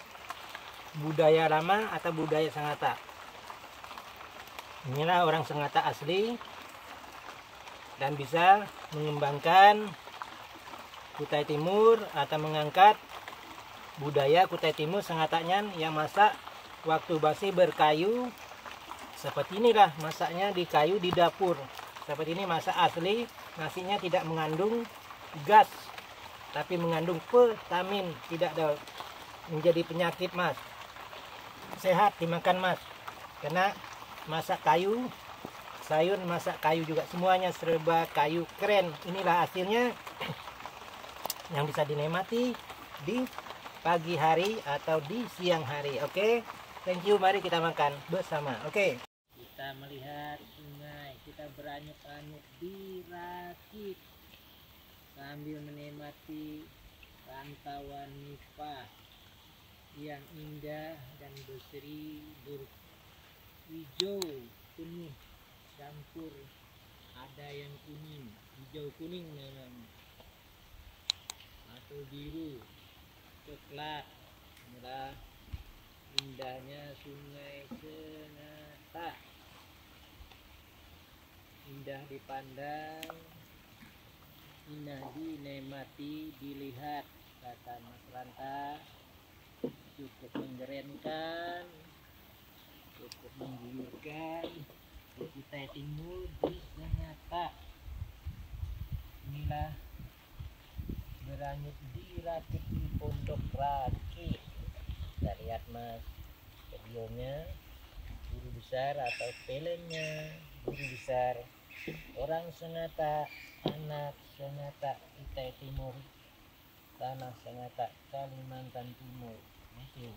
budaya lama atau budaya Sangatta. Inilah orang Sangatta asli dan bisa mengembangkan Kutai Timur atau mengangkat budaya Kutai Timur Sangattanya yang masak waktu basi berkayu. Seperti inilah masaknya di kayu di dapur. Seperti ini masak asli, nasinya tidak mengandung gas tapi mengandung vitamin, tidak ada menjadi penyakit mas. Sehat dimakan mas, karena masak kayu, sayur masak kayu juga, semuanya serba kayu, keren. Inilah hasilnya yang bisa dinikmati di pagi hari atau di siang hari. Oke, thank you, mari kita makan bersama. Oke, kita melihat sungai, kita beranyut-anyut di Rakit sambil menikmati pantauan nipah yang indah dan berseri, berhijau kuning campur, ada yang kuning, hijau kuning memang, atau biru coklat. Inilah indahnya sungai Sangatta, indah dipandang, indah dinikmati, dilihat, kata Mas Ranta. Cukup menggerenkan, cukup mengguyurkan di Kutai Timur di Sangatta. Inilah beranyut di Rakit, di Pondok Rakit. Kita lihat mas videonya, guru besar atau filmnya, guru besar orang Sangatta, anak Sangatta, Kutai Timur, tanah Sangatta, Kalimantan Timur. Itu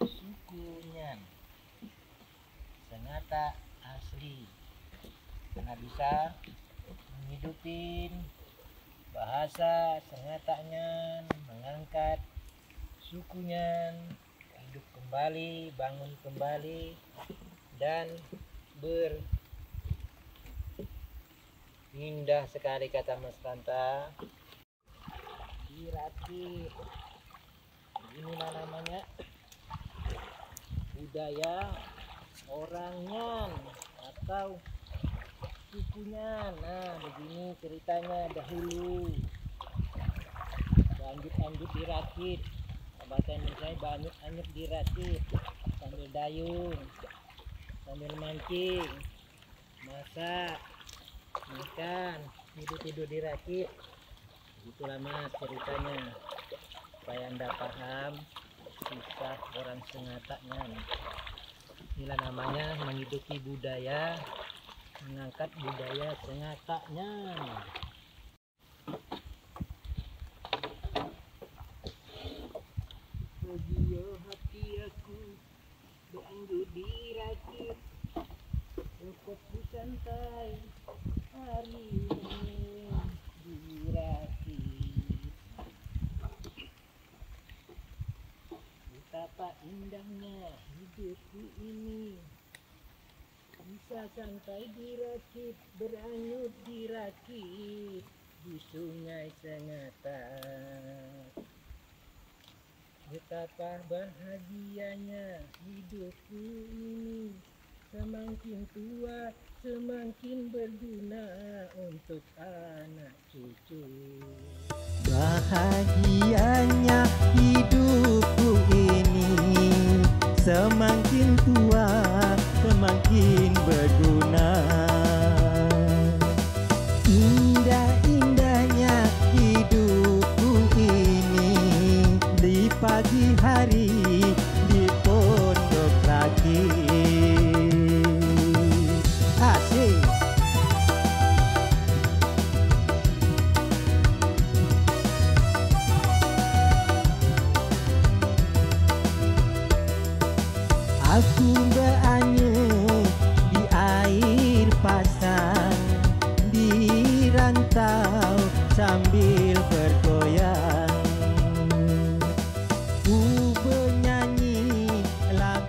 sukunya Sangatta asli, karena bisa menghidupin bahasa Sangattanya, mengangkat sukunya hidup kembali, bangun kembali, dan indah sekali, kata Mas Ranta. Di Rakit, inilah namanya budaya orangnya atau sukunya. Nah, begini ceritanya dahulu. Lanjut di Rakit, bahasa Indonesia banyak di Rakit, sambil dayung, sambil mancing, masak, makan, tidur di Rakit. Itulah mas ceritanya, supaya anda paham kisah orang Sangattanya. Inilah namanya menghidupi budaya, mengangkat budaya Sangattanya. Bahagia hati aku beranggut di Rakit, cukup santai hari ini di Rakit. Betapa indahnya hidupku ini, bisa santai di Rakit, beranyut di Rakit, di Sungai Sangatta. Betapa bahagianya hidupku ini, semakin tua semakin berguna untuk anak cucu. Bahagianya hidupku ini, semakin tua semakin berguna. Indah-indahnya hidupku ini, di pagi hari di Pondok Rakit. Asik. Aku beranyut di air pasang, di rantau sambil bergoyang. Ku bernyanyi lagu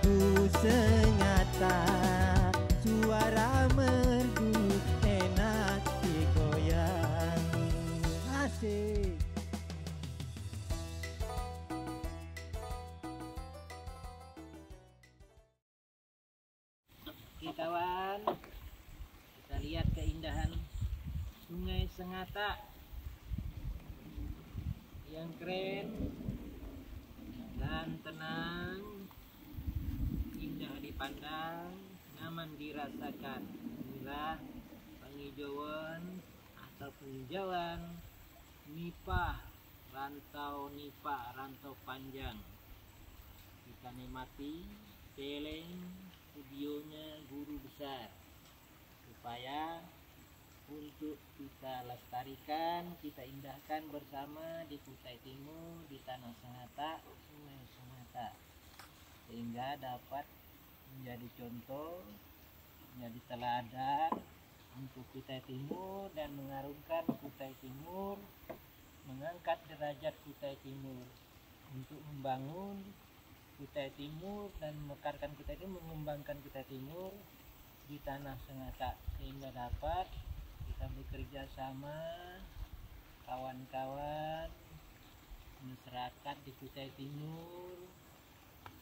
pagi kawan. Kita lihat keindahan Sungai Sengata yang keren dan tenang, indah dipandang, nyaman dirasakan. Inilah penghijauan atau penghijauan nipah, rantau panjang. Kita nikmati film videonya guru besar supaya untuk kita lestarikan, kita indahkan bersama di Kutai Timur, di Tanah Sengata, Sungai Sengata, sehingga dapat menjadi contoh, menjadi teladan untuk Kutai Timur dan mengharumkan Kutai Timur, mengangkat derajat Kutai Timur untuk membangun Kutai Timur dan memekarkan Kutai Timur, mengembangkan Kutai Timur di Tanah Sengata, sehingga dapat kita bekerja sama kawan-kawan masyarakat di Kutai Timur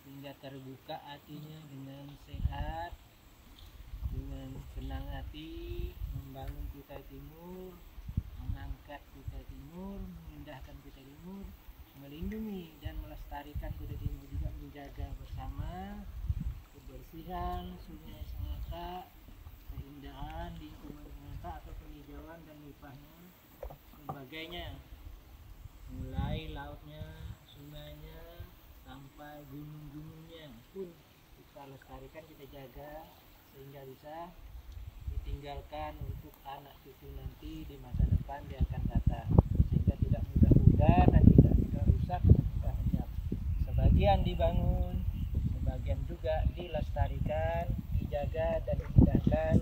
sehingga terbuka hatinya dengan sehat, dengan senang hati membangun Kutai Timur, mengangkat Kutai Timur, memindahkan Kutai Timur, melindungi dan melestarikan Kutai Timur, juga menjaga bersama kebersihan Sungai Sengata, keindahan lingkungan Sengata atau penghijauan dan nipahnya, sebagainya, mulai lautnya, sungainya sampai gunung-gunungnya pun kita lestarikan, kita jaga sehingga bisa ditinggalkan untuk anak cucu nanti di masa depan dia akan datang, sehingga tidak mudah-mudah dan tidak rusak, tidak hanya sebagian dibangun, sebagian juga dilestarikan, dijaga dan diindahkan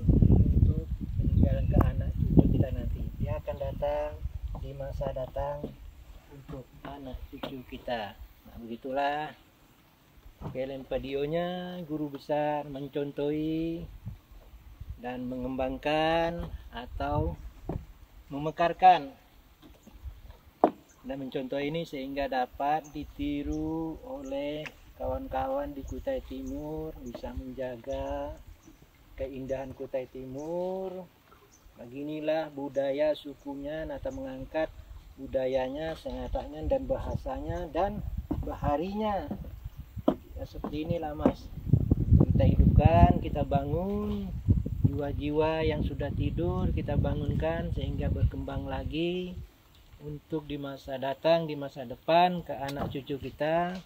untuk peninggalan ke anak cucu kita nanti. Dia akan datang di masa datang untuk anak cucu kita. Nah, begitulah film videonya guru besar mencontohi dan mengembangkan atau memekarkan dan mencontoh ini sehingga dapat ditiru oleh kawan-kawan di Kutai Timur, bisa menjaga keindahan Kutai Timur. Beginilah budaya sukunya atau mengangkat budayanya, sengatanya dan bahasanya dan baharinya. Ya, seperti inilah Mas, kita hidupkan, kita bangun jiwa-jiwa yang sudah tidur, kita bangunkan sehingga berkembang lagi untuk di masa datang, di masa depan ke anak cucu kita,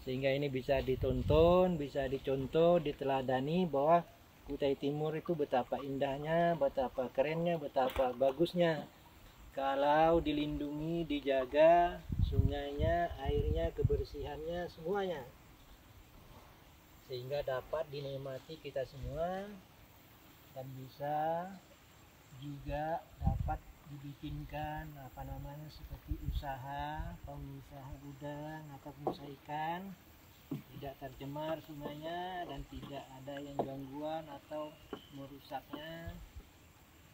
sehingga ini bisa ditonton, bisa dicontoh, diteladani bahwa Kutai Timur itu betapa indahnya, betapa kerennya, betapa bagusnya kalau dilindungi, dijaga sungainya, airnya, kebersihannya, semuanya, sehingga dapat dinikmati kita semua dan bisa juga dapat dibikinkan seperti usaha, pengusaha udang atau pengusaha ikan, tidak tercemar sungainya dan tidak ada yang gangguan atau merusaknya.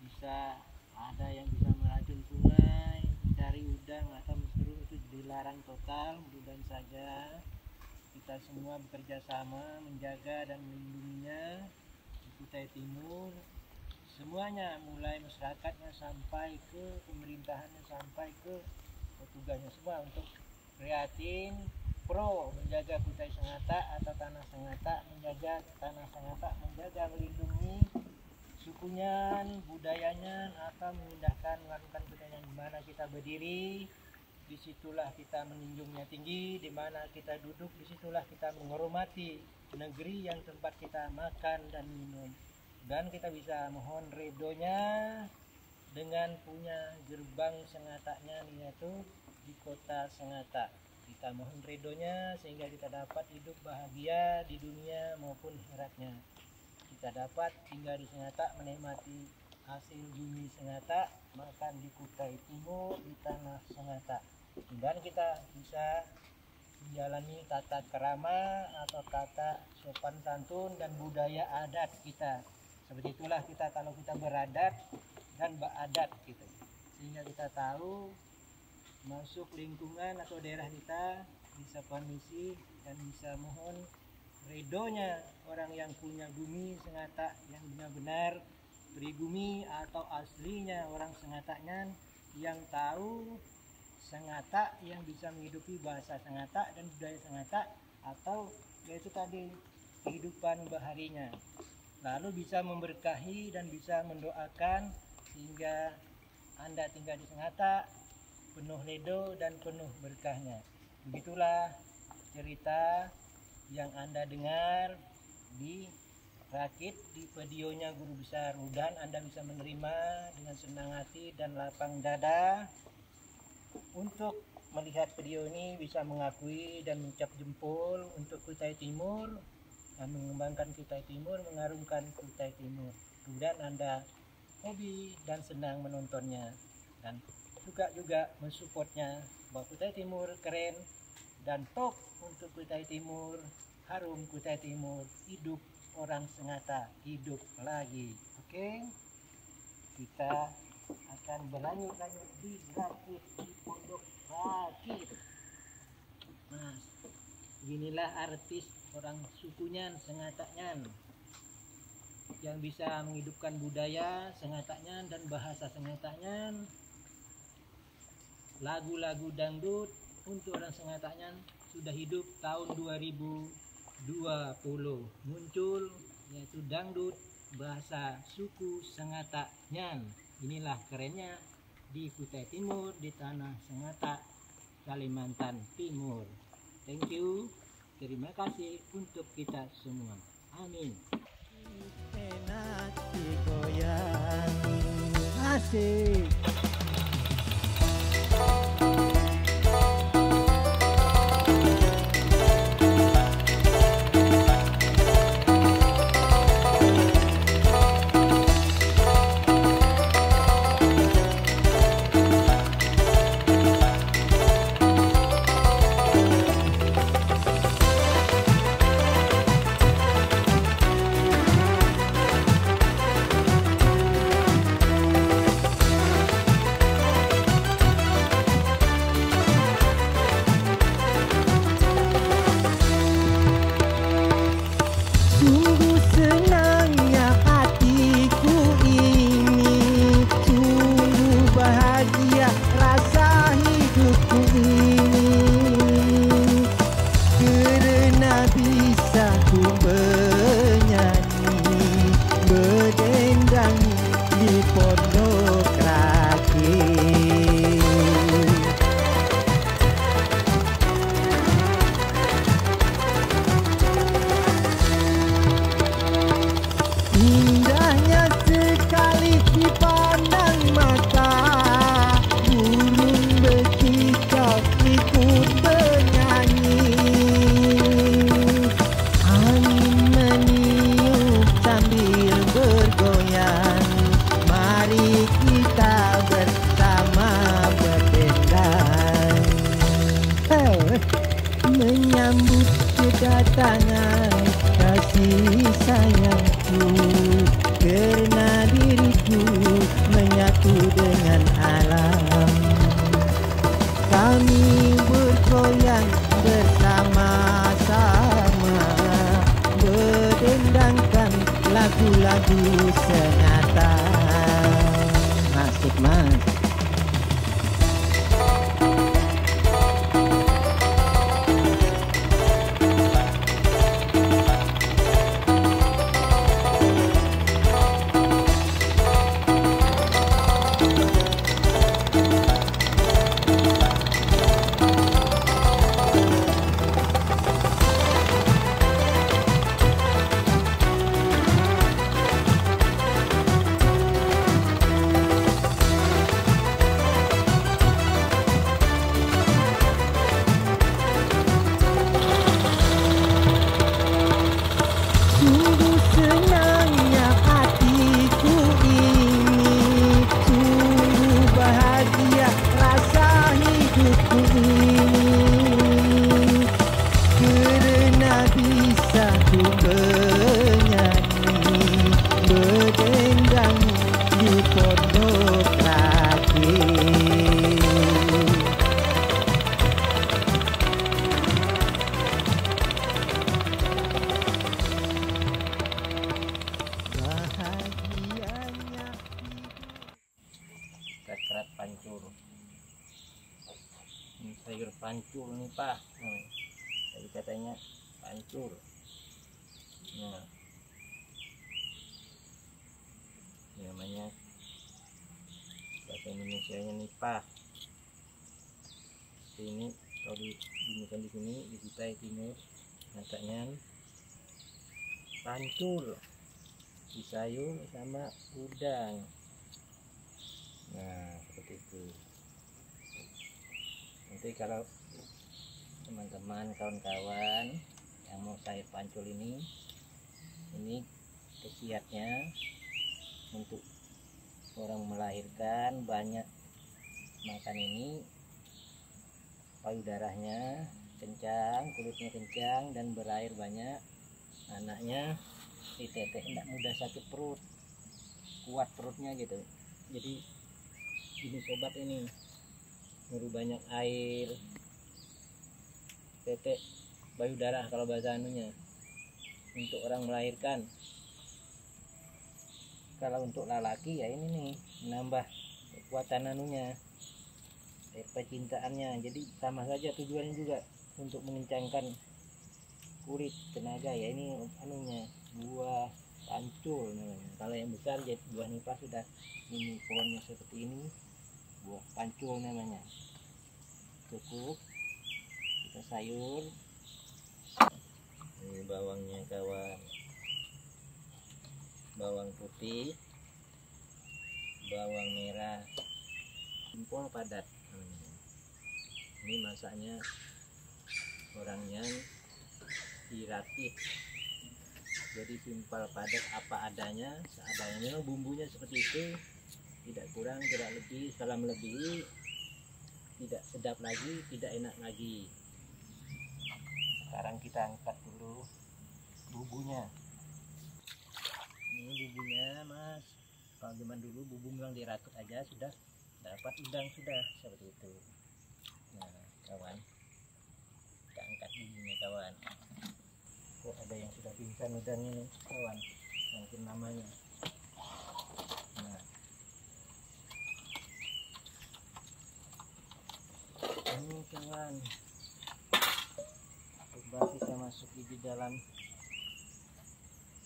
Bisa ada yang bisa meracun sungai, dari udang atau mushroom itu dilarang total. Mudah-mudahan saja kita semua bekerja sama menjaga dan melindunginya di Kutai Timur, semuanya, mulai masyarakatnya sampai ke pemerintahannya, sampai ke petugasnya, semua untuk prihatin pro menjaga Kutai Sengata atau Tanah Sengata, menjaga Tanah Sengata, menjaga, melindungi sukunya, budayanya, atau memindahkan, melakukan budaya di mana kita berdiri, disitulah kita menjunjungnya tinggi, di mana kita duduk, disitulah kita menghormati negeri yang tempat kita makan dan minum. Dan kita bisa mohon redonya dengan punya gerbang Sengatanya, yaitu di kota Sengata. Kita mohon redonya sehingga kita dapat hidup bahagia di dunia maupun akhiratnya. Kita dapat tinggal di Sengata, menikmati hasil bumi Sengata, makan di Kutai Timur, di Tanah Sengata. Dan kita bisa menjalani tata kerama atau tata sopan santun dan budaya adat kita. Seperti itulah kita kalau kita beradat dan beradat gitu, sehingga kita tahu masuk lingkungan atau daerah kita bisa permisi dan bisa mohon ridhonya orang yang punya bumi Sengata, yang benar-benar pribumi atau aslinya orang Sengatanya, yang tahu Sengata, yang bisa menghidupi bahasa Sengata dan budaya Sengata, atau yaitu tadi kehidupan baharinya. Lalu bisa memberkahi dan bisa mendoakan sehingga Anda tinggal di Sengata penuh ridho dan penuh berkahnya. Begitulah cerita yang Anda dengar dirakit di videonya Guru Besar. Mudah Anda bisa menerima dengan senang hati dan lapang dada. Untuk melihat video ini bisa mengakui dan mencap jempol untuk Kutai Timur, dan mengembangkan Kutai Timur, mengharumkan Kutai Timur. Mudah Anda hobi dan senang menontonnya dan suka juga mensupportnya bahwa Kutai Timur keren dan top untuk Kutai Timur, harum Kutai Timur, hidup orang Sengata, hidup lagi. Oke, kita akan berlanjut di rakit, di pondok rakit. Mas, inilah artis orang sukunya Sengatanya yang bisa menghidupkan budaya Sengatanya dan bahasa Sengatanya. Lagu-lagu dangdut untuk orang Sengatanya sudah hidup tahun 2020 muncul, yaitu dangdut bahasa suku Sengatanya. Inilah kerennya di Kutai Timur, di tanah Sengata, Kalimantan Timur. Thank you. Terima kasih untuk kita semua. Amin. Enak digoyangi, asik. Sungguh senangnya hatiku ini, sungguh bahagia rasa hidupku ini, kerana bisa ku bernyanyi, berdendang di pondok rakit. Indahnya sekali dipandang mata, burung berkicau ikut bernyanyi, angin meniup sambil bergoyang, mari kita bersama berdendang, menyambut kedatangan kasih sayangku, kerana diriku menyatu dengan alam. Kami bergoyang bersama-sama, berdendangkan lagu-lagu Sengata. Asik mas. Sungguh senangnya hatiku ini, sungguh bahagia rasa hidupku ini, kerana bisa ku bernyanyi, berdendang di pondok rakit. pancul nih Pak. Jadi katanya pancul. Nah, namanya bahasa Indonesianya nipah. Ini kalau dibunyikan di sini di Kutai Timur katanya pancul, disayur sama udang. Nah, seperti itu. Nanti kalau teman-teman kawan-kawan yang mau sayur pancul ini khasiatnya untuk orang melahirkan banyak makan ini, payudaranya kencang, kulitnya kencang dan berair banyak, anaknya ditetek tidak mudah sakit perut, kuat perutnya gitu. Jadi ini sobat ini nyuruh banyak air, tetek payudara kalau bahasa anunya untuk orang melahirkan. Kalau untuk lelaki ya ini nih menambah kekuatan anunya, percintaannya. Jadi sama saja tujuannya juga untuk mengencangkan kulit, tenaga ya. Ini anunya buah pancul namanya. Kalau yang besar jadi buah nipah sudah ini pohonnya seperti ini, buah pancul namanya. Cukup kita sayur. Ini bawangnya kawan, bawang putih, bawang merah, jempol padat. Ini masaknya orang yang dirakit, jadi simpel padat apa adanya, seadanya. Bumbunya seperti itu, tidak kurang tidak lebih. Kalau melebihi tidak sedap lagi, tidak enak lagi. Sekarang kita angkat dulu bumbunya. Ini bumbunya Mas, kalau zaman dulu bumbu memang dirakit aja sudah dapat udang sudah seperti itu. Nah kawan, kita angkat bumbunya kawan. Kok ada yang sudah pingsan udangnya nih kawan, mungkin namanya. Nah ini kawan, coba kita masuki di dalam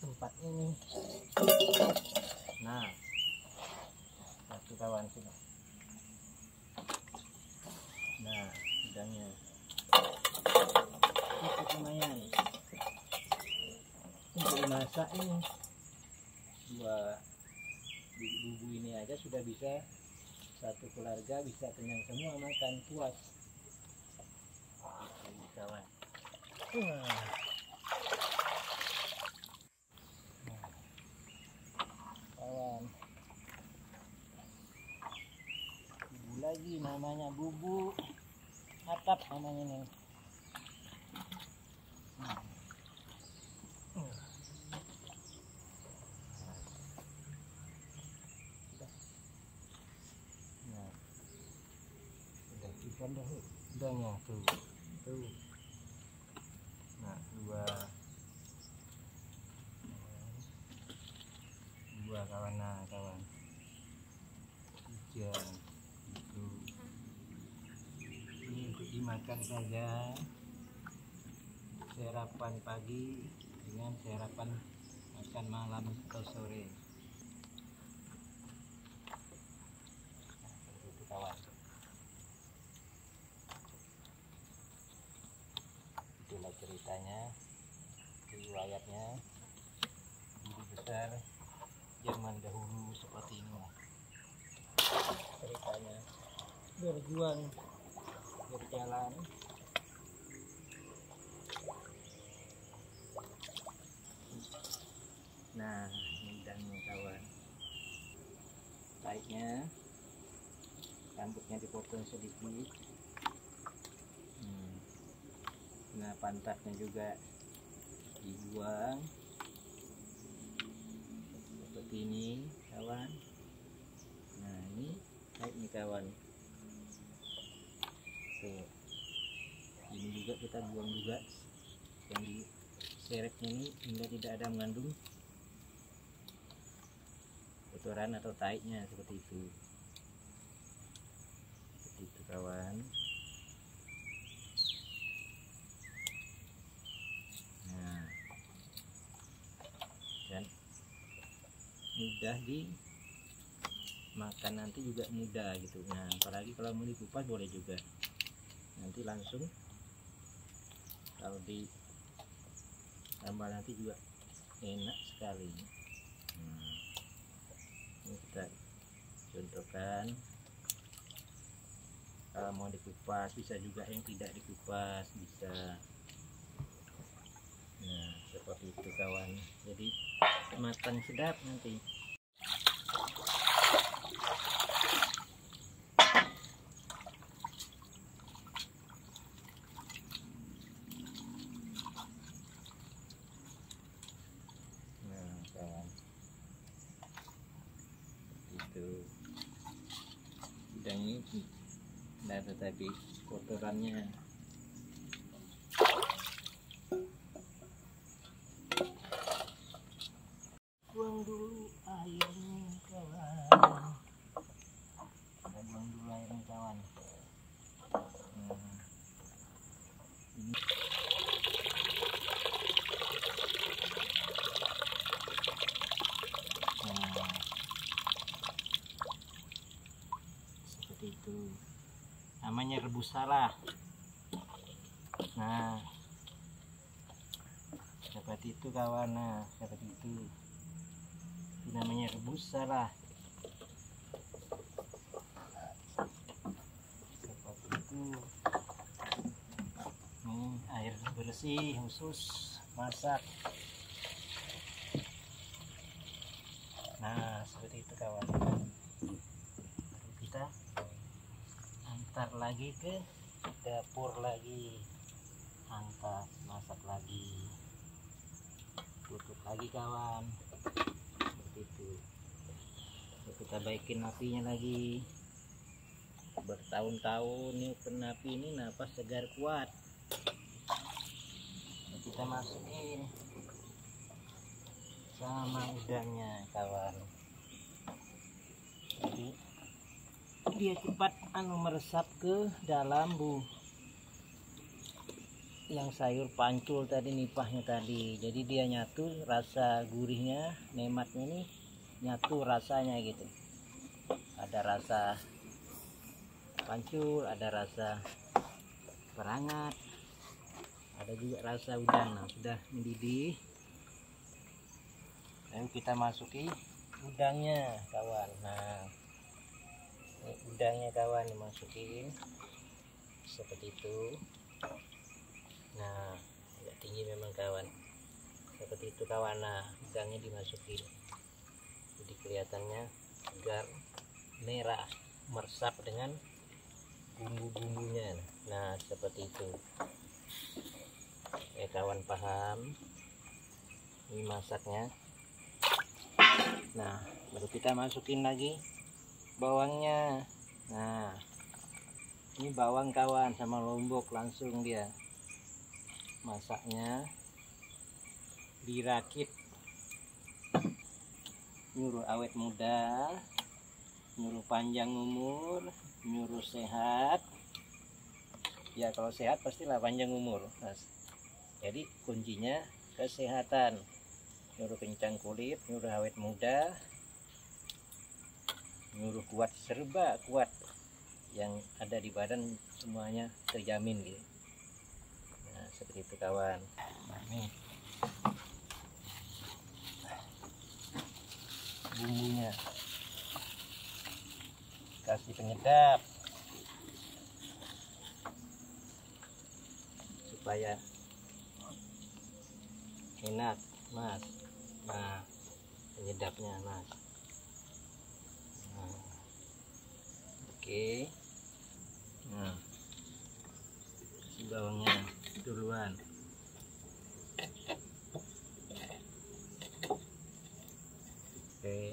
tempat ini. Nah satu kawan sudah. Nah udangnya cukup lumayan untuk dimasak ini. Dua bumbu ini aja sudah bisa satu keluarga bisa kenyang semua, makan puas. Ini kawan. Kawan, bumbu lagi namanya bumbu atap namanya nih. Nah, udah ikan dah udangnya tuh. Nah dua kawan. Nah kawan, tiga itu. Ini untuk dimakan saja, sarapan pagi dengan sarapan makan malam atau sore. Nah, itu kawan. Itulah ceritanya, riwayatnya guru besar zaman dahulu seperti ini ceritanya, berjuang berjalan. Nah ini udangnya kawan, baiknya rambutnya dipotong sedikit. Nah pantatnya juga dibuang seperti ini kawan. Nah ini baik nih kawan. Tuh. Ini juga kita buang juga yang di seretnya ini hingga tidak ada mengandung kotoran atau taiknya, seperti itu kawan. mudah dimakan, nanti juga mudah gitu. Nah apalagi kalau mau dikupas boleh juga, nanti langsung kalau di sambal nanti juga enak sekali. Nah, ini kita contohkan, kalau mau dikupas bisa juga, yang tidak dikupas bisa. Nah seperti itu kawan, jadi makan sedap nanti. Nah kawan, itu udang ini tidak ada tadi kotorannya. Buang dulu airnya kawan, kita buang dulu airnya kawan. Nah, ini. Nah, seperti itu namanya rebus salah. Nah seperti itu kawan, nah seperti itu namanya rebus salah. Seperti itu. Ini air bersih khusus masak. Nah seperti itu kawan, baru kita antar lagi ke dapur lagi, antar masak lagi, tutup lagi kawan. Seperti itu. Lalu kita baikin apinya lagi. Bertahun-tahun nih api ini napas segar kuat. Lalu kita masukin sama udangnya kawan, jadi dia cepat meresap ke dalam yang sayur pancul tadi, nipahnya tadi. Jadi dia nyatu, rasa gurihnya, nematnya ini nyatu rasanya gitu. Ada rasa pancul, ada rasa perangat, ada juga rasa udang. Nah sudah mendidih, lalu kita masuki udangnya kawan. Nah ini udangnya kawan, dimasukin seperti itu. Nah agak tinggi memang kawan, seperti itu kawan. Nah udangnya dimasukin, jadi kelihatannya segar merah, meresap dengan bumbu-bumbunya. Nah seperti itu ya kawan, paham ini masaknya. Nah baru kita masukin lagi bawangnya. Nah ini bawang kawan sama lombok, langsung dia masaknya dirakit, nyuruh awet muda, nyuruh panjang umur, nyuruh sehat. Ya kalau sehat pastilah panjang umur mas. Jadi kuncinya kesehatan, nyuruh kencang kulit, nyuruh awet muda, nyuruh kuat, serba kuat, yang ada di badan semuanya terjamin gitu. Nah seperti itu kawan. Nah, nih bumbunya, kasih penyedap supaya enak mas. Nah penyedapnya mas. Nah, oke. Nah si bawangnya duluan. Oke,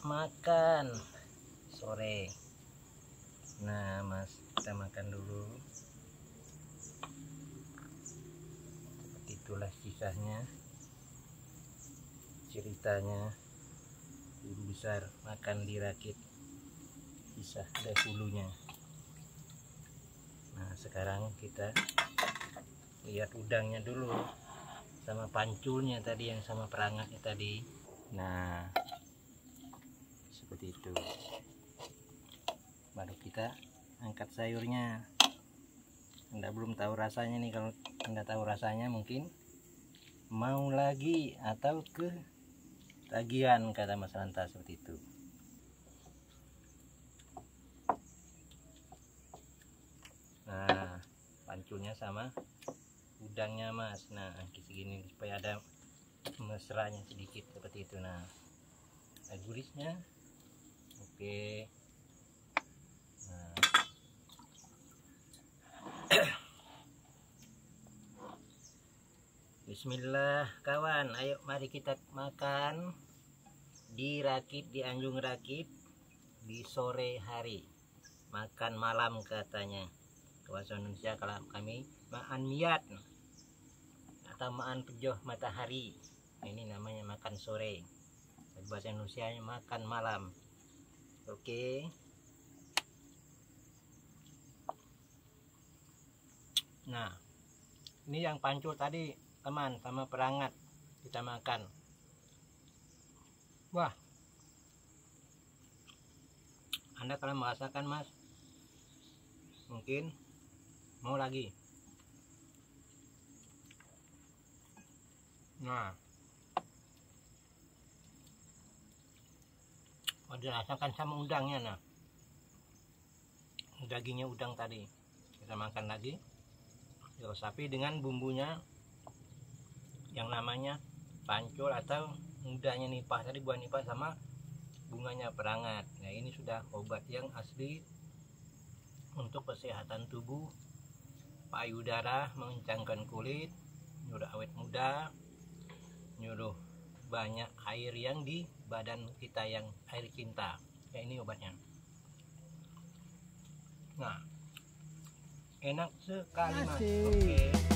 makan sore. Nah mas, kita makan dulu. Seperti itulah kisahnya, ceritanya. Guru besar makan dirakit, kisah dahulunya. Nah sekarang kita lihat udangnya dulu sama panculnya tadi, yang sama perangatnya tadi. Nah, seperti itu. Baru kita angkat sayurnya. Anda belum tahu rasanya nih. Kalau Anda tahu rasanya mungkin mau lagi atau ketagihan, kata Mas Ranta seperti itu. Nah, panculnya sama udangnya Mas. Nah, segini supaya ada mesranya sedikit seperti itu. Nah, gurisnya oke. Nah. Bismillah kawan, ayo mari kita makan di Rakit, di Anjung Rakit di sore hari, makan malam katanya bahasa Indonesia. Kalau kami maan miat atau maan pejoh matahari, ini namanya makan sore. Bahasa Indonesia makan malam. Oke. Nah, ini yang pancul tadi teman, sama perangat kita makan. Wah, Anda kalau merasakan Mas, mungkin mau lagi. Nah, mau dirasakan sama udangnya. Nah, dagingnya udang tadi kita makan lagi, diresapi dengan bumbunya yang namanya pancul atau udangnya nipah tadi, buah nipah sama bunganya perangat. Nah, ini sudah obat yang asli untuk kesehatan tubuh, payudara, mengencangkan kulit, nyuruh awet muda, nyuruh banyak air yang di badan kita, yang air cinta. Ya, ini obatnya. Nah, enak sekali Mas. Oke.